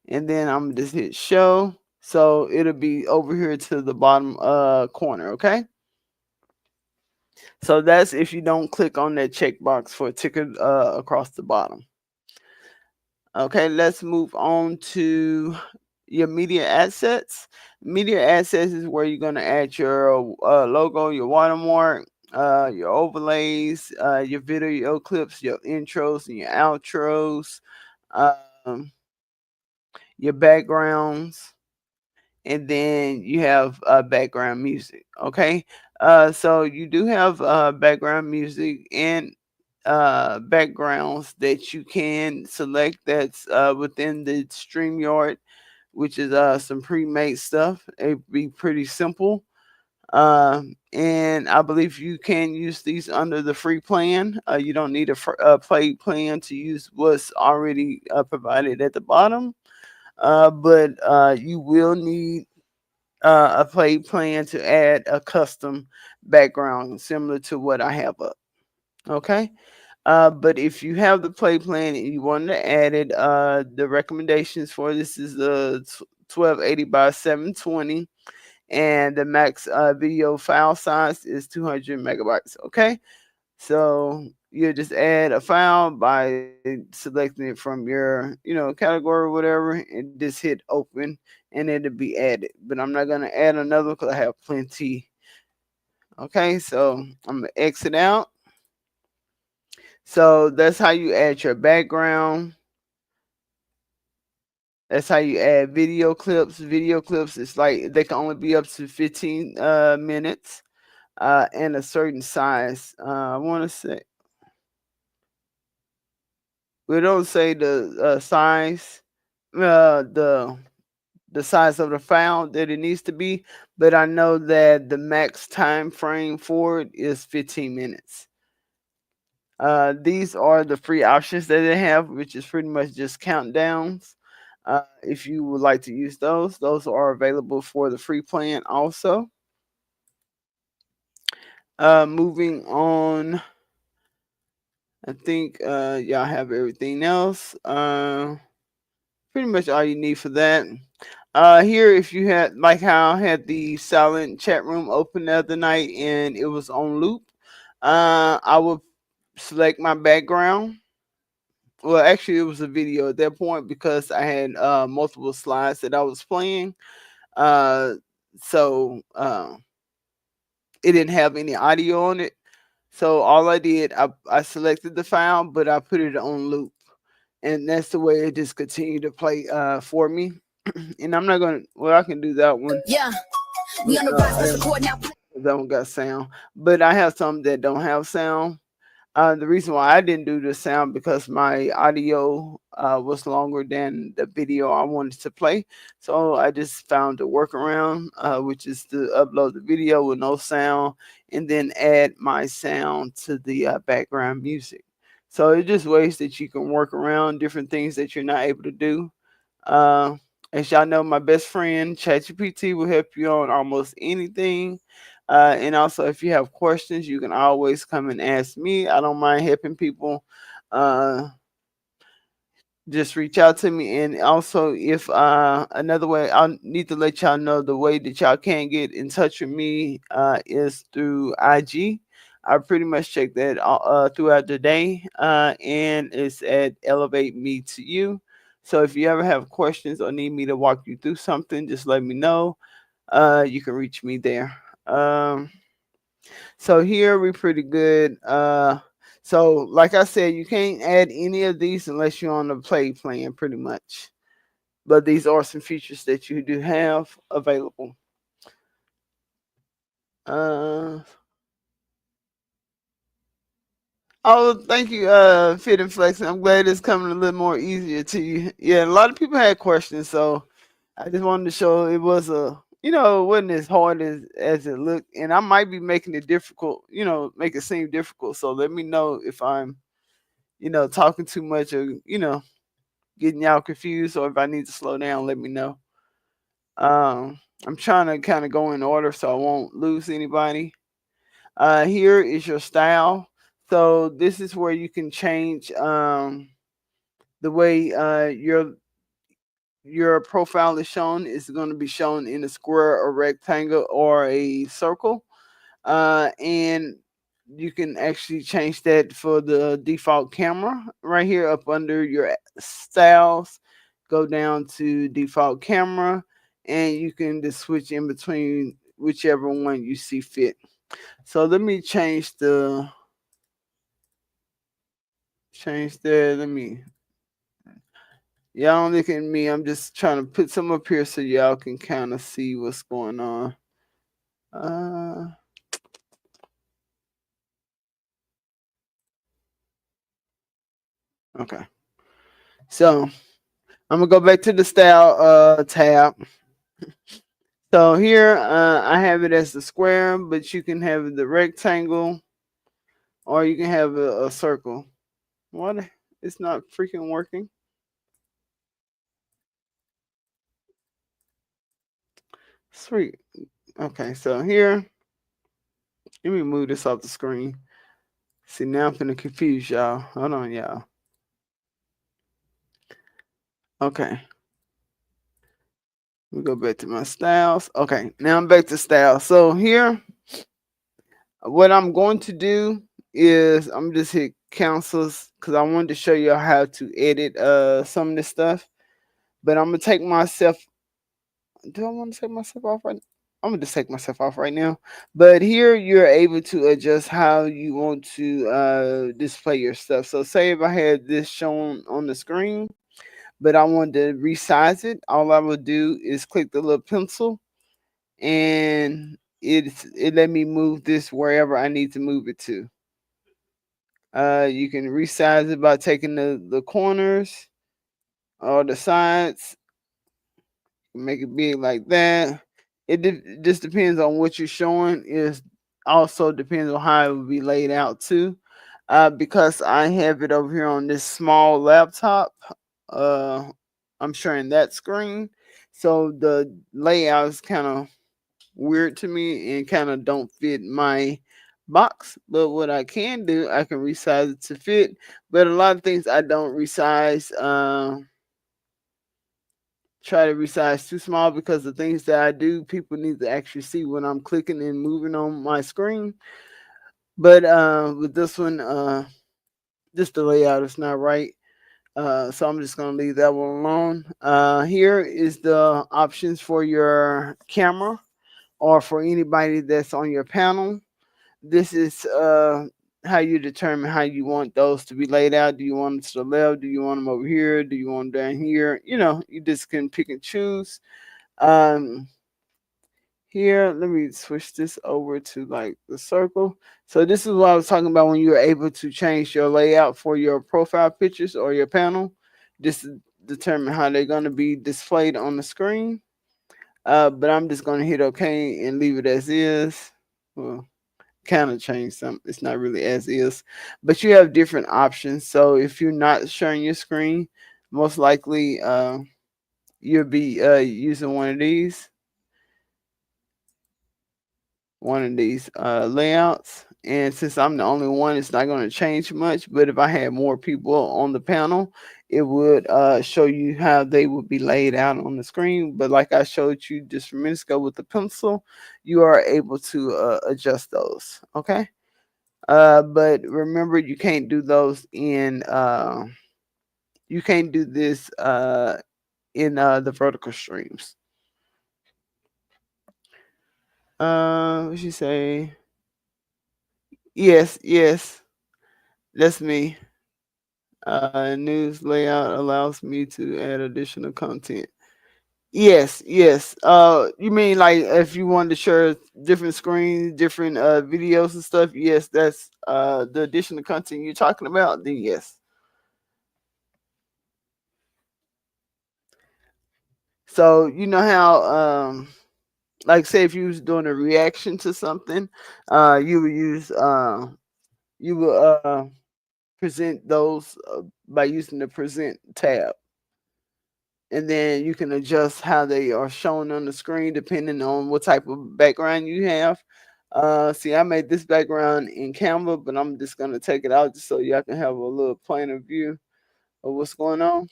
S2: And then I'm just hit show. So it'll be over here to the bottom corner, okay? So that's if you don't click on that checkbox for a ticket across the bottom. Okay, let's move on to your media assets. Media assets is where you're gonna add your logo, your watermark, your overlays, your video clips, your intros and your outros, um, your backgrounds, and then you have background music. Okay, so you do have background music and backgrounds that you can select that's within the StreamYard, which is some pre-made stuff. It'd be pretty simple. And I believe you can use these under the free plan. You don't need a paid plan to use what's already provided at the bottom. But you will need a paid plan to add a custom background similar to what I have up. Okay. But if you have the play plan and you want to add it, the recommendations for this is the 1280 by 720, and the max video file size is 200 megabytes. Okay. So you just add a file by selecting it from your, category or whatever, and just hit open, and it'll be added. But I'm not gonna add another because I have plenty. Okay, so I'm gonna exit out. So that's how you add your background. That's how you add video clips. Video clips is like they can only be up to 15 minutes and a certain size. I want to say we don't say the size, the size of the file that it needs to be, but I know that the max time frame for it is 15 minutes. These are the free options that they have, which is pretty much just countdowns. If you would like to use those are available for the free plan also. Moving on, I think y'all have everything else. Pretty much all you need for that. Here, if you had like how I had the silent chat room open the other night and it was on loop, I would select my background. Well, actually, it was a video at that point because I had multiple slides that I was playing. Uh, so it didn't have any audio on it. So all I did, I selected the file, but I put it on loop, and that's the way it just continued to play for me. And I'm not gonna. Well, I can do that one.
S1: Yeah, we on the rise, press record now.
S2: That one got sound, but I have some that don't have sound. The reason why I didn't do the sound because my audio was longer than the video I wanted to play. So I just found a workaround, which is to upload the video with no sound and then add my sound to the background music. So it's just ways that you can work around different things that you're not able to do. Uh, as y'all know, my best friend ChatGPT will help you on almost anything. And also, if you have questions, you can always come and ask me. I don't mind helping people. Uh, just reach out to me. And also, if another way, I need to let y'all know the way that y'all can get in touch with me is through IG. I pretty much check that throughout the day, and it's at Elevate Me to You. So if you ever have questions or need me to walk you through something, just let me know. You can reach me there. So here we pretty good. So like I said, you can't add any of these unless you're on the play plan, pretty much. But these are some features that you do have available. Uh, oh, thank you, Fit and Flex. I'm glad it's coming a little more easier to you. Yeah, a lot of people had questions, so I just wanted to show it was it wasn't as hard as it looked, and I might be making it difficult, make it seem difficult. So let me know if I'm, talking too much or getting y'all confused, or if I need to slow down, let me know. I'm trying to kind of go in order so I won't lose anybody. Here is your style. So this is where you can change the way your profile is shown. Is going to be shown in a square, a rectangle, or a circle. And you can actually change that for the default camera right here up under your styles. Go down to default camera, and you can just switch in between whichever one you see fit. So let me change there. Y'all don't look at me. I'm just trying to put some up here so y'all can kind of see what's going on. Uh, okay. So I'm gonna go back to the style tab. So here I have it as the square, but you can have the rectangle or you can have a circle. What? It's not freaking working. Sweet. Okay, so here, let me move this off the screen. See, now I'm gonna confuse y'all. Hold on, y'all. Okay. We go back to my styles. Okay, now I'm back to styles. So here, what I'm going to do is I'm just hit cancels because I wanted to show you how to edit some of this stuff. But I'm gonna take myself. Do I want to take myself off right? I'm gonna just take myself off right now. But here you're able to adjust how you want to display your stuff. So say if I had this shown on the screen, but I wanted to resize it, all I would do is click the little pencil, and it let me move this wherever I need to move it to. You can resize it by taking the corners or the sides, make it big like that. Just depends on what you're showing. Is also depends on how it will be laid out too. Because I have it over here on this small laptop, uh, I'm sharing that screen, so the layout is kind of weird to me and kind of don't fit my box. But what I can do, I can resize it to fit. But a lot of things I don't resize. Try to resize too small because the things that I do, people need to actually see when I'm clicking and moving on my screen. But with this one, just the layout is not right. So I'm just gonna leave that one alone. Here is the options for your camera or for anybody that's on your panel. This is how you determine how you want those to be laid out. Do you want them to the left? Do you want them over here? Do you want them down here? You just can pick and choose. Um, Here, let me switch this over to like the circle. So this is what I was talking about when you're able to change your layout for your profile pictures or your panel. Just to determine how they're going to be displayed on the screen. But I'm just going to hit OK and leave it as is. Well, kind of change some. It's not really as is, but you have different options. So if you're not sharing your screen, most likely you'll be using one of these. one of these layouts. And since I'm the only one, it's not going to change much. But if I had more people on the panel, it would show you how they would be laid out on the screen. But like I showed you just a minute ago with the pencil, you are able to adjust those. Okay. But remember, you can't do those in you can't do this in the vertical streams. What she say? Yes, yes, that's me. News layout allows me to add additional content. Yes, yes. You mean like if you wanted to share different screens, different videos and stuff? Yes, that's the additional content you're talking about. Then yes. So you know how like say if you was doing a reaction to something, you would use you would present those by using the present tab. And then you can adjust how they are shown on the screen depending on what type of background you have. See, I made this background in Canva, but I'm just gonna take it out just so y'all can have a little plainer view of what's going on.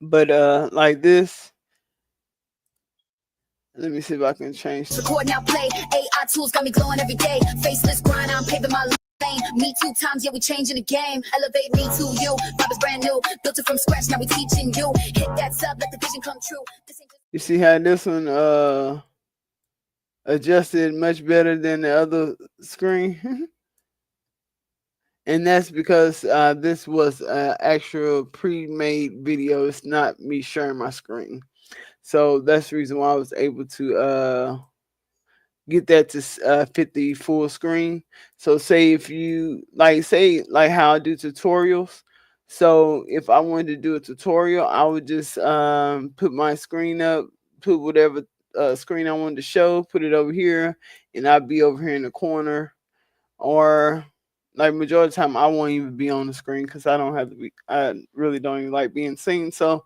S2: But like this, let me see if I can change.
S1: Record now, play. AI tools got me glowing every day. Faceless grind, I'm paving my lane. Me 2 times, yeah, we changing the game. Elevate me to you. Vibe is brand new. Built it from scratch, now we teaching you. Hit that sub, let the vision come true.
S2: You see how this one adjusted much better than the other screen? And that's because this was an actual pre-made video. It's not me sharing my screen. So that's the reason why I was able to get that to fit the full screen. So say if you say how I do tutorials. So if I wanted to do a tutorial, I would just put my screen up, put whatever screen I wanted to show, put it over here, and I'd be over here in the corner. Or like majority of the time, I won't even be on the screen because I don't have to be. I really don't even like being seen. So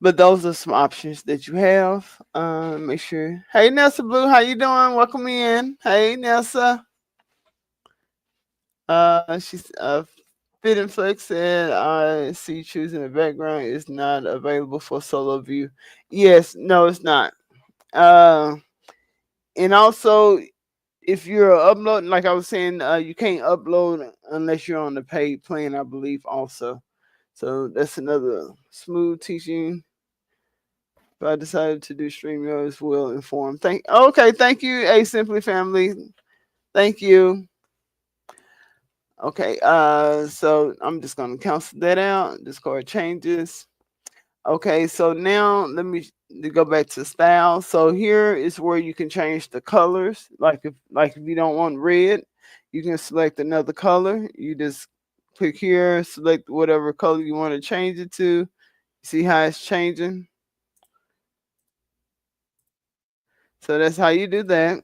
S2: but those are some options that you have. Make sure. Hey, Nelsa Blue, how you doing? Welcome in. Hey, Nelsa. She's Fit and Flex said, I see choosing a background is not available for solo view. Yes, no, it's not. And also, if you're uploading, like I was saying, you can't upload unless you're on the paid plan, I believe, also. So that's another smooth teaching. If I decided to do StreamElements, will inform. Thank you, A Simply family. Thank you. Okay, so I'm just gonna cancel that out. Discord changes. Okay, so now let me go back to style. So here is where you can change the colors. Like if you don't want red, you can select another color. You just click here, select whatever color you want to change it to. See how it's changing? So that's how you do that.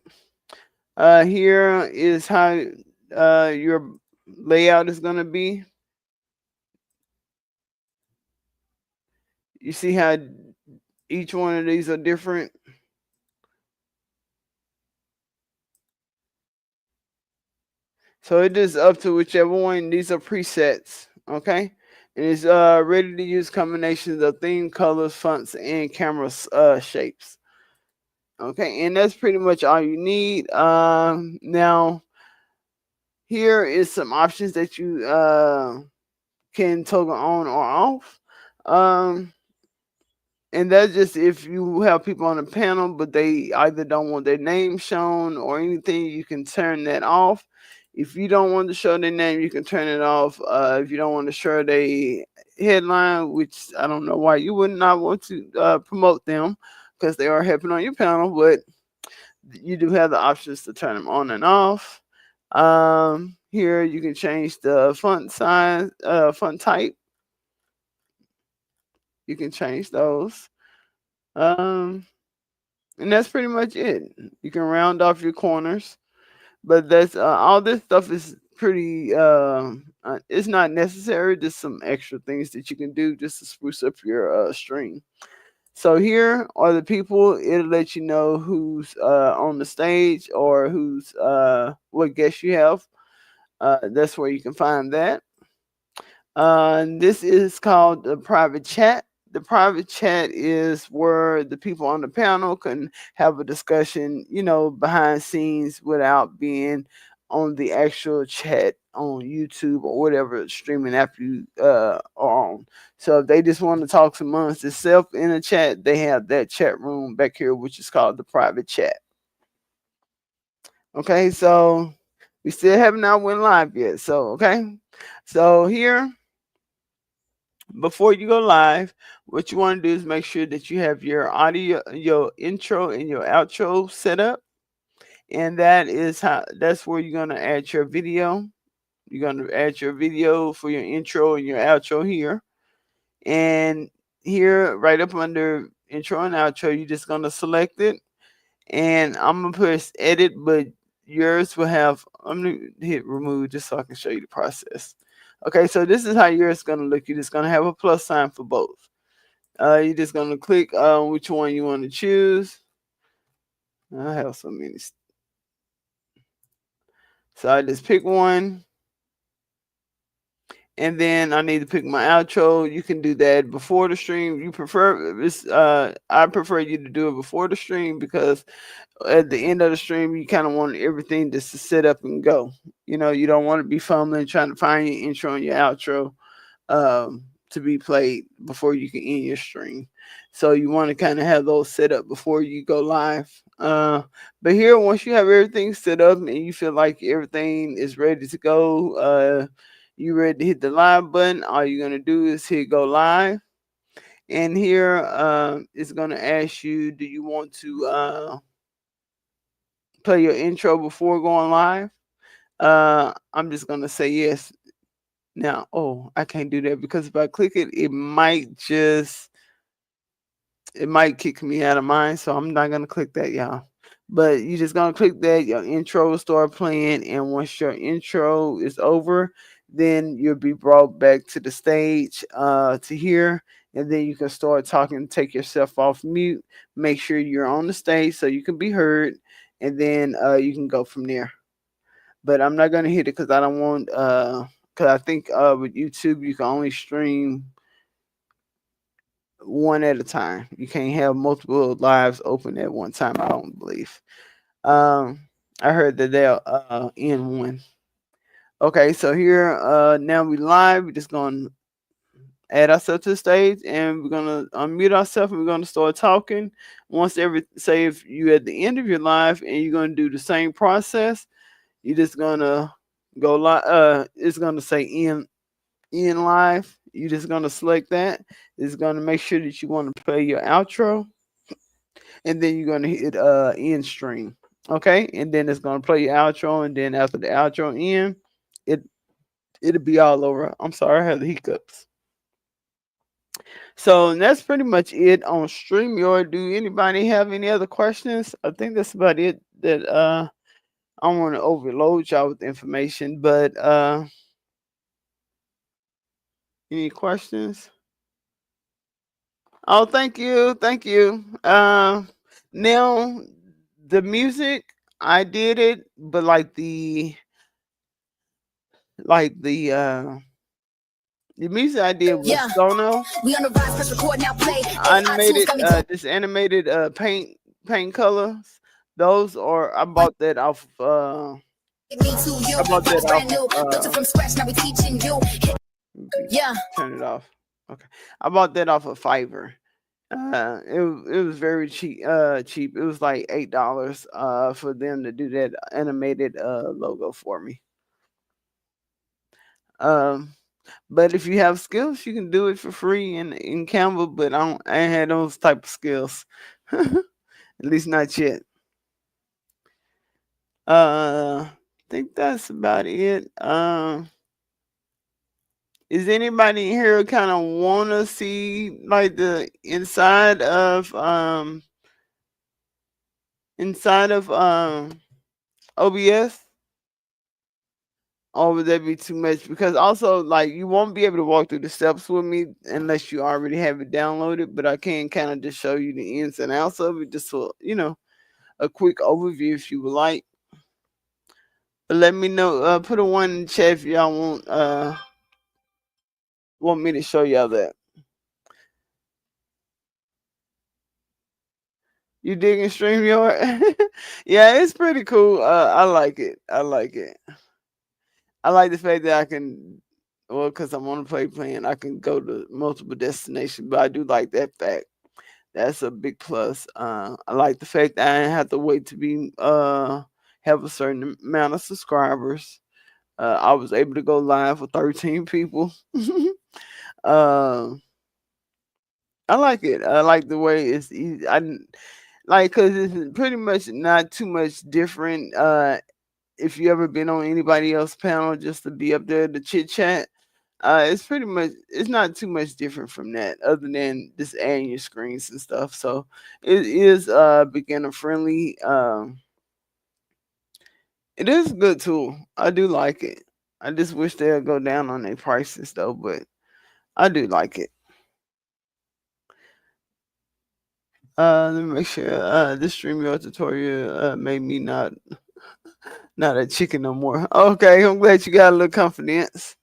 S2: Here is how your layout is going to be. You see how each one of these are different. So it is up to whichever one. These are presets, okay? And it's ready to use combinations of theme, colors, fonts, and camera shapes. Okay, and that's pretty much all you need. Now, here is some options that you can toggle on or off. And that's just if you have people on the panel, but they either don't want their name shown or anything, you can turn that off. If you don't want to show their name, you can turn it off. If you don't want to show their headline, which I don't know why you would not want to promote them because they are helping on your panel, but you do have the options to turn them on and off. Here you can change the font size, font type. You can change those. And that's pretty much it. You can round off your corners, but that's all this stuff is pretty it's not necessary, just some extra things that you can do just to spruce up your stream. So here are the people. It'll let you know who's on the stage or who's what guests you have. That's where you can find that. This is called the private chat. The private chat is where the people on the panel can have a discussion, behind scenes without being on the actual chat on YouTube or whatever streaming app you are on. So if they just want to talk amongst themselves in a chat, they have that chat room back here, which is called the private chat. Okay, so we still haven't not went live yet. So so here, before you go live, what you want to do is make sure that you have your audio, your intro and your outro set up. And that's where you're going to add your video. You're going to add your video for your intro and your outro here. And here, right up under intro and outro, you're just going to select it. And I'm going to press edit, but yours will have, I'm going to hit remove just so I can show you the process. Okay, so this is how yours is going to look. You're just going to have a plus sign for both. You're just going to click which one you want to choose. I have so many. So I just pick one. And then I need to pick my outro. You can do that before the stream. I prefer you to do it before the stream because at the end of the stream, you kind of want everything just to set up and go. You don't want to be fumbling trying to find your intro and your outro to be played before you can end your stream. So you want to kind of have those set up before you go live. But here, once you have everything set up and you feel like everything is ready to go, you ready to hit the live button, all you're going to do is hit go live. And here it's going to ask you, do you want to play your intro before going live? I'm just going to say yes. Now, I can't do that because if I click it, it might kick me out of mine. So I'm not going to click that, y'all. But you're just going to click that. Your intro will start playing. And once your intro is over, then you'll be brought back to the stage to here. And then you can start talking, take yourself off mute, make sure you're on the stage so you can be heard. And then you can go from there. But I'm not going to hit it because I don't want, because I think with YouTube, you can only stream one at a time. You can't have multiple lives open at one time, I don't believe. I heard that they'll end one. Okay, so here now we live. We're just gonna add ourselves to the stage and we're gonna unmute ourselves and we're gonna start talking. Say if you at the end of your live and you're gonna do the same process, you're just gonna go live. It's gonna say in live. You're just gonna select that. It's gonna make sure that you want to play your outro, and then you're gonna hit end stream. Okay, and then it's gonna play your outro, and then after the outro end, it'll be all over. I'm sorry, I had the hiccups. So that's pretty much it on StreamYard. Do anybody have any other questions? I think that's about it. That I don't want to overload y'all with information, but any questions? Oh, thank you, thank you. Now the music, I did it, but the music I did was
S1: Yeah,
S2: Sono.
S1: we on the rise, press record now, play. AI tools
S2: Animated,
S1: got me going.
S2: this animated paint colors. Those are I bought that off.
S1: Me too, you.
S2: I bought that
S1: Vibes
S2: off
S1: brand new, built it from scratch. Now we teaching you. Yeah.
S2: Turn it off. Okay, I bought that off of Fiverr. It was very cheap. Cheap. It was like $8 for them to do that animated logo for me. But if you have skills, you can do it for free in Canva. But I ain't had those type of skills, at least not yet. I think that's about it. Is anybody here kind of want to see like the inside of OBS? or would that be too much? Because also, like, you won't be able to walk through the steps with me unless you already have it downloaded. But I can kind of just show you the ins and outs of it, just so a quick overview if you would like. But let me know. Put a one in the chat if y'all want me to show y'all that. You digging StreamYard? Yeah, it's pretty cool. I like it. I like it. I like the fact that I can, well, because I'm on a play plan, I can go to multiple destinations. But I do like that fact. That's a big plus. I like the fact that I didn't have to wait to be have a certain amount of subscribers. I was able to go live with 13 people. uh, I like it. I like the way it's easy. Like, because it's pretty much not too much different. If you ever been on anybody else's panel just to be up there to chit chat, it's pretty much, it's not too much different from that, other than just adding your screens and stuff. So it is beginner friendly. It is a good tool. I do like it. I just wish they'd go down on their prices though, but I do like it. Let me make sure. This StreamYard tutorial made me not a chicken no more. Okay, I'm glad you got a little confidence.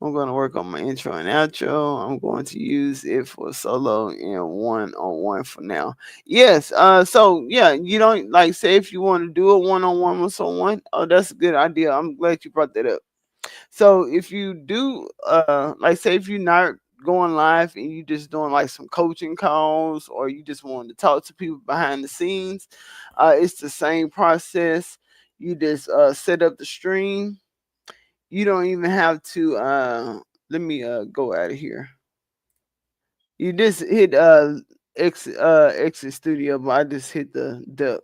S2: I'm going to work on my intro and outro. I'm going to use it for solo and one-on-one for now. Yes. So yeah, you don't, like, say if you want to do a one-on-one with someone. Oh, that's a good idea. I'm glad you brought that up. So if you do, like, say if you're not going live and you just doing like some coaching calls, or you just want to talk to people behind the scenes, it's the same process. You just set up the stream. You don't even have to. Let me go out of here. You just hit exit studio, but I just hit the duck.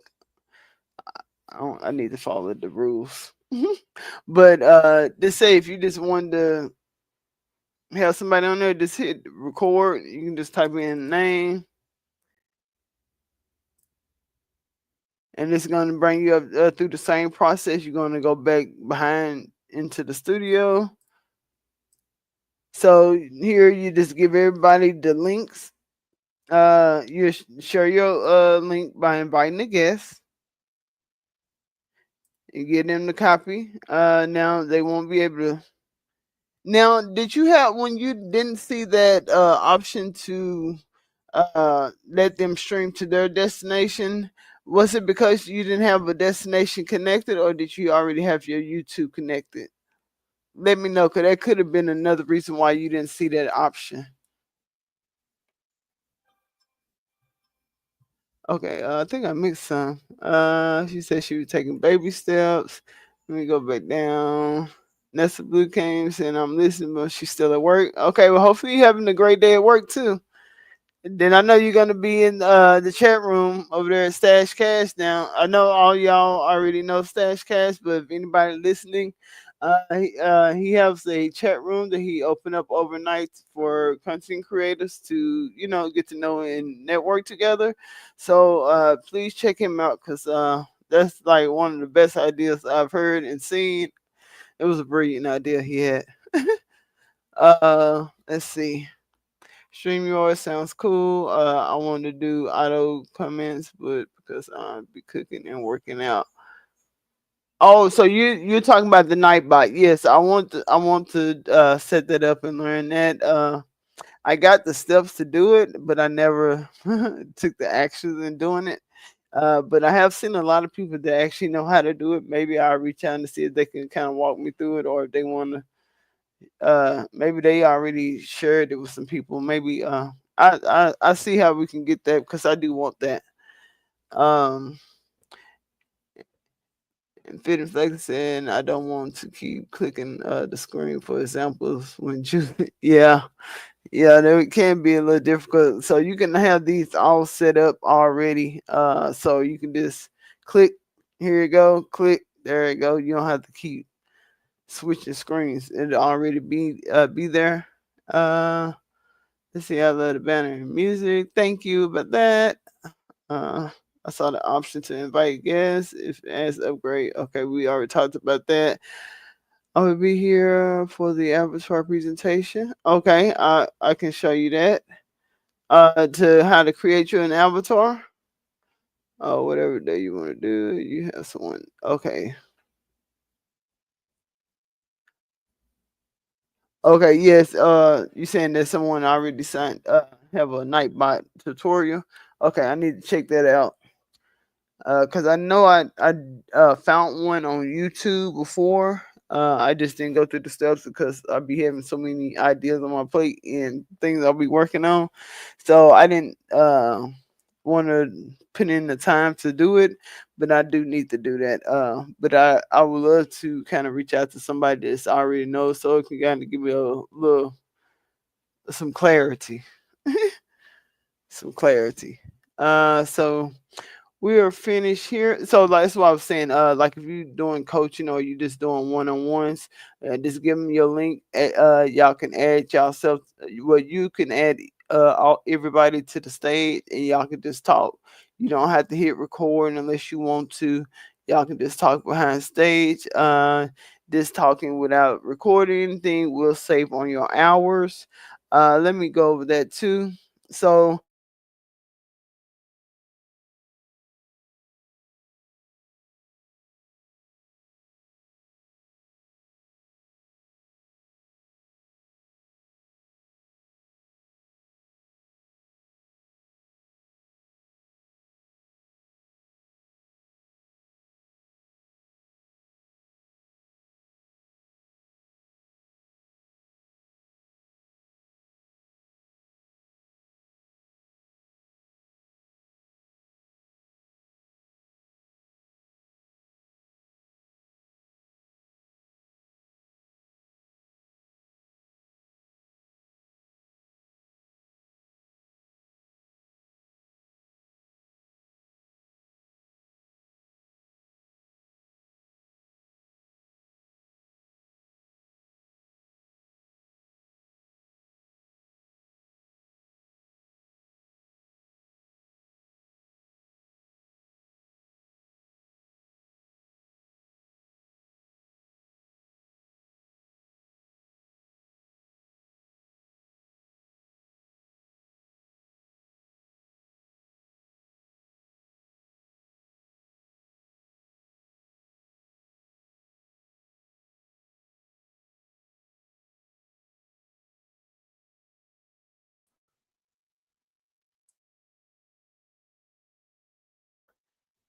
S2: I need to follow the rules. But just say if you just wanted to have somebody on there, just hit record. You can just type in name, and it's going to bring you up through the same process. You're going to go back behind into the studio. So here you just give everybody the links. You share your link by inviting the guests. You get them the copy. Now they won't be able to. Now, did you have, when you didn't see that option to let them stream to their destination? Was it because you didn't have a destination connected, or did you already have your YouTube connected? Let me know, because that could have been another reason why you didn't see that option. Okay, I think I mixed some. She said she was taking baby steps. Let me go back down. Nessa Blue came saying I'm listening, but she's still at work. Okay, well, hopefully you're having a great day at work too. Then I know you're gonna be in the chat room over there at Stash Cash. Now I know all y'all already know Stash Cash, but if anybody listening, he has a chat room that he opened up overnight for content creators to get to know and network together. So please check him out, because that's like one of the best ideas I've heard and seen. It was a brilliant idea he had. Let's see. StreamYard sounds cool. I want to do auto comments, but because I'll be cooking and working out. Oh, so you're talking about the Nightbot? Yes, I want to set that up and learn that. I got the steps to do it, but I never took the actions in doing it. But I have seen a lot of people that actually know how to do it. Maybe I'll reach out and see if they can kind of walk me through it, or if they want to maybe they already shared it with some people. Maybe I see how we can get that, because I do want that. um and Fit and Flex saying I don't want to keep clicking the screen for examples when you yeah, there can be a little difficult. So you can have these all set up already, so you can just click, here you go, click, there you go. You don't have to keep switching screens. It'll already be there. Let's see, I love the banner and music. Thank you about that. Uh, I saw the option to invite guests if as upgrade. Okay, we already talked about that. I will be here for the avatar presentation. Okay, I can show you that. To how to create you an avatar. Whatever day you want to do, you have someone. Okay. Okay, yes. You saying that someone already signed have a Nightbot tutorial. Okay, I need to check that out. Cause I know I found one on YouTube before. I just didn't go through the steps because I'll be having so many ideas on my plate and things I'll be working on. So I didn't want to put in the time to do it, but I do need to do that. But I would love to kind of reach out to somebody that's already knows, so it can kind of give me a little some clarity, some clarity. So we are finished here. So like, that's what I was saying. Like if you're doing coaching or you just doing one-on-ones, just give them your link. Y'all can add yourself. Well, you can add everybody to the stage, and y'all can just talk. You don't have to hit record unless you want to. Y'all can just talk behind stage. This talking without recording anything will save on your hours. Let me go over that too. So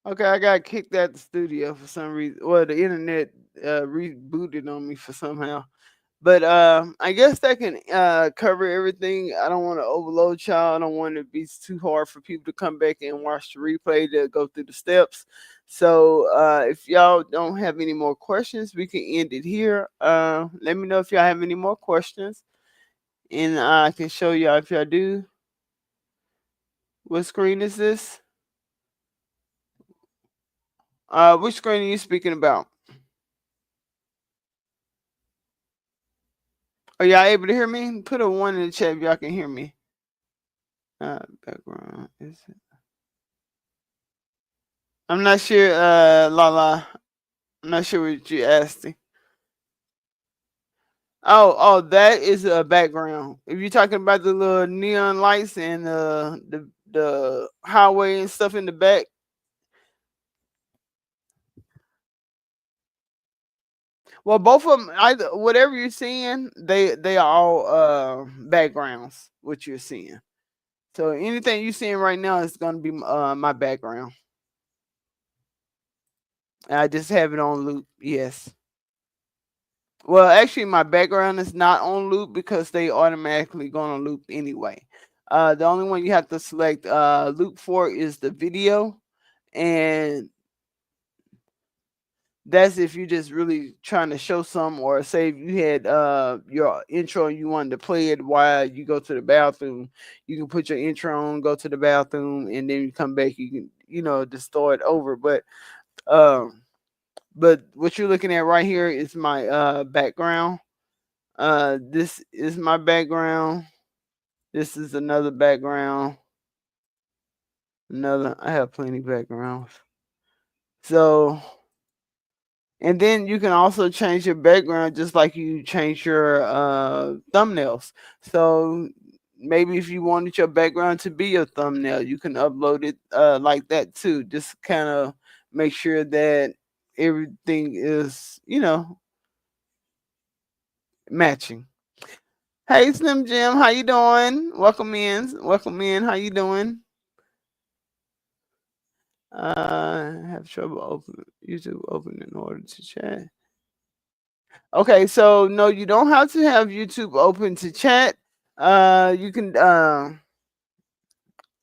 S2: okay, I got kicked out the studio for some reason. Well, the internet rebooted on me for somehow. But I guess that can cover everything. I don't want to overload y'all. I don't want it to be too hard for people to come back and watch the replay to go through the steps. So if y'all don't have any more questions, we can end it here. Let me know if y'all have any more questions, and I can show y'all if y'all do. What screen is this? Which screen are you speaking about? Are y'all able to hear me? Put a one in the chat if y'all can hear me. Background is it? I'm not sure, Lala. I'm not sure what you asking. Oh, that is a background. If you're talking about the little neon lights and the highway and stuff in the back, well, both of them, either whatever you're seeing, they are all backgrounds. What you're seeing. So anything you're seeing right now is gonna be my background. I just have it on loop. Yes. Well, actually, my background is not on loop because they automatically go on loop anyway. The only one you have to select loop for is the video, and that's if you're just really trying to show some, or say if you had your intro and you wanted to play it while you go to the bathroom, you can put your intro on, go to the bathroom, and then you come back. You can just start over, um, but what you're looking at right here is my background. This is my background. This is another background. I have plenty backgrounds. So And then you can also change your background just like you change your thumbnails. So maybe if you wanted your background to be your thumbnail, you can upload it like that too. Just kind of make sure that everything is, matching. Hey Slim Jim, how you doing? Welcome in. Welcome in. How you doing? Have trouble open YouTube open in order to chat. Okay, so no, you don't have to have YouTube open to chat. You can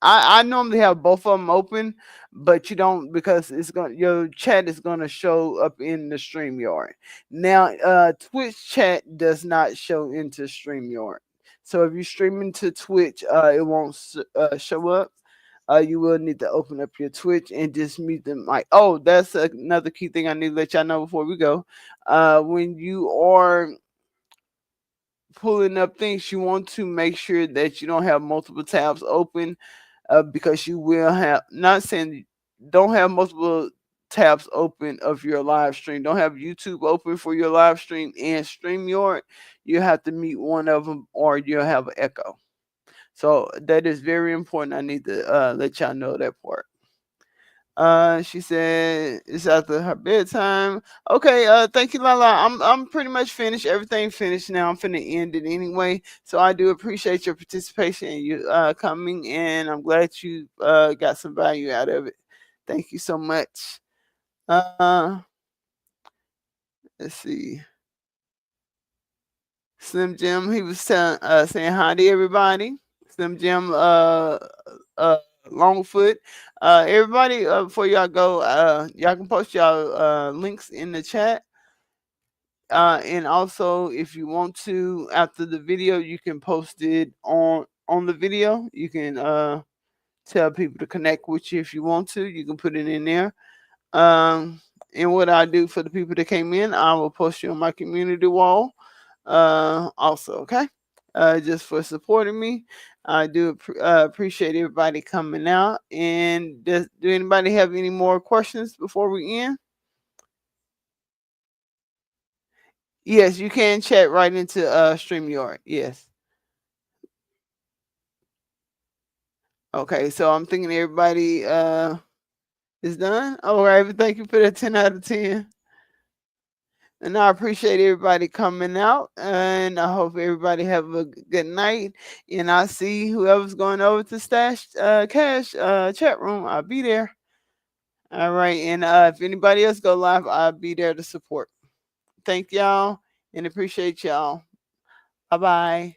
S2: I normally have both of them open, but you don't, because your chat is gonna show up in the StreamYard. Now, Twitch chat does not show into StreamYard. So if you stream into Twitch, it won't show up. You will need to open up your Twitch and just mute the mic. Oh, that's another key thing I need to let y'all know before we go. When you are pulling up things, you want to make sure that you don't have multiple tabs open, because you will have, not saying don't have multiple tabs open of your live stream. Don't have YouTube open for your live stream and StreamYard. You have to mute one of them or you'll have an echo. So that is very important. I need to let y'all know that part. She said it's after her bedtime. Okay, thank you, Lala. I'm pretty much finished. Everything finished now. I'm finna end it anyway. So I do appreciate your participation and you coming, and I'm glad you got some value out of it. Thank you so much. Let's see. Slim Jim, he was saying hi to everybody. Slim Jim, Longfoot. Everybody, before y'all go, y'all can post y'all links in the chat. And also, if you want to, after the video, you can post it on the video. You can tell people to connect with you if you want to. You can put it in there. And what I do for the people that came in, I will post you on my community wall. Also, okay. Just for supporting me. I do appreciate everybody coming out. And do anybody have any more questions before we end? Yes, you can chat right into StreamYard. Yes. Okay, so I'm thinking everybody is done. All right, thank you for that 10 out of 10. And I appreciate everybody coming out, and I hope everybody have a good night. And I see whoever's going over to Stash Cash chat room, I'll be there. All right, and if anybody else go live, I'll be there to support. Thank y'all and appreciate y'all. Bye-bye.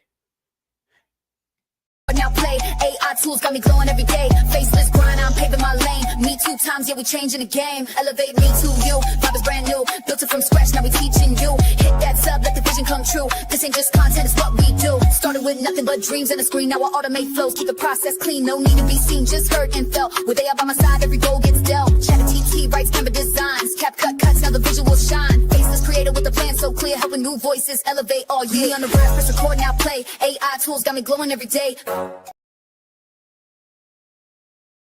S1: Now play, AI tools got me glowing every day. Faceless grind, I'm paving my lane. Me 2 times, yeah, we changing the game. Elevate me to you, vibe is brand new. Built it from scratch, now we teaching you. Hit that sub, let the vision come true. This ain't just content, it's what we do. Started with nothing but dreams and a screen. Now I automate flows, keep the process clean. No need to be seen, just heard and felt. With AI by my side, every goal gets dealt. ChatGPT writes Canva designs. CapCut cuts, now the visuals shine. Faceless creator with a plan so clear, helping new voices elevate all year. Me on the rise, press record, now play. AI tools got me glowing every day.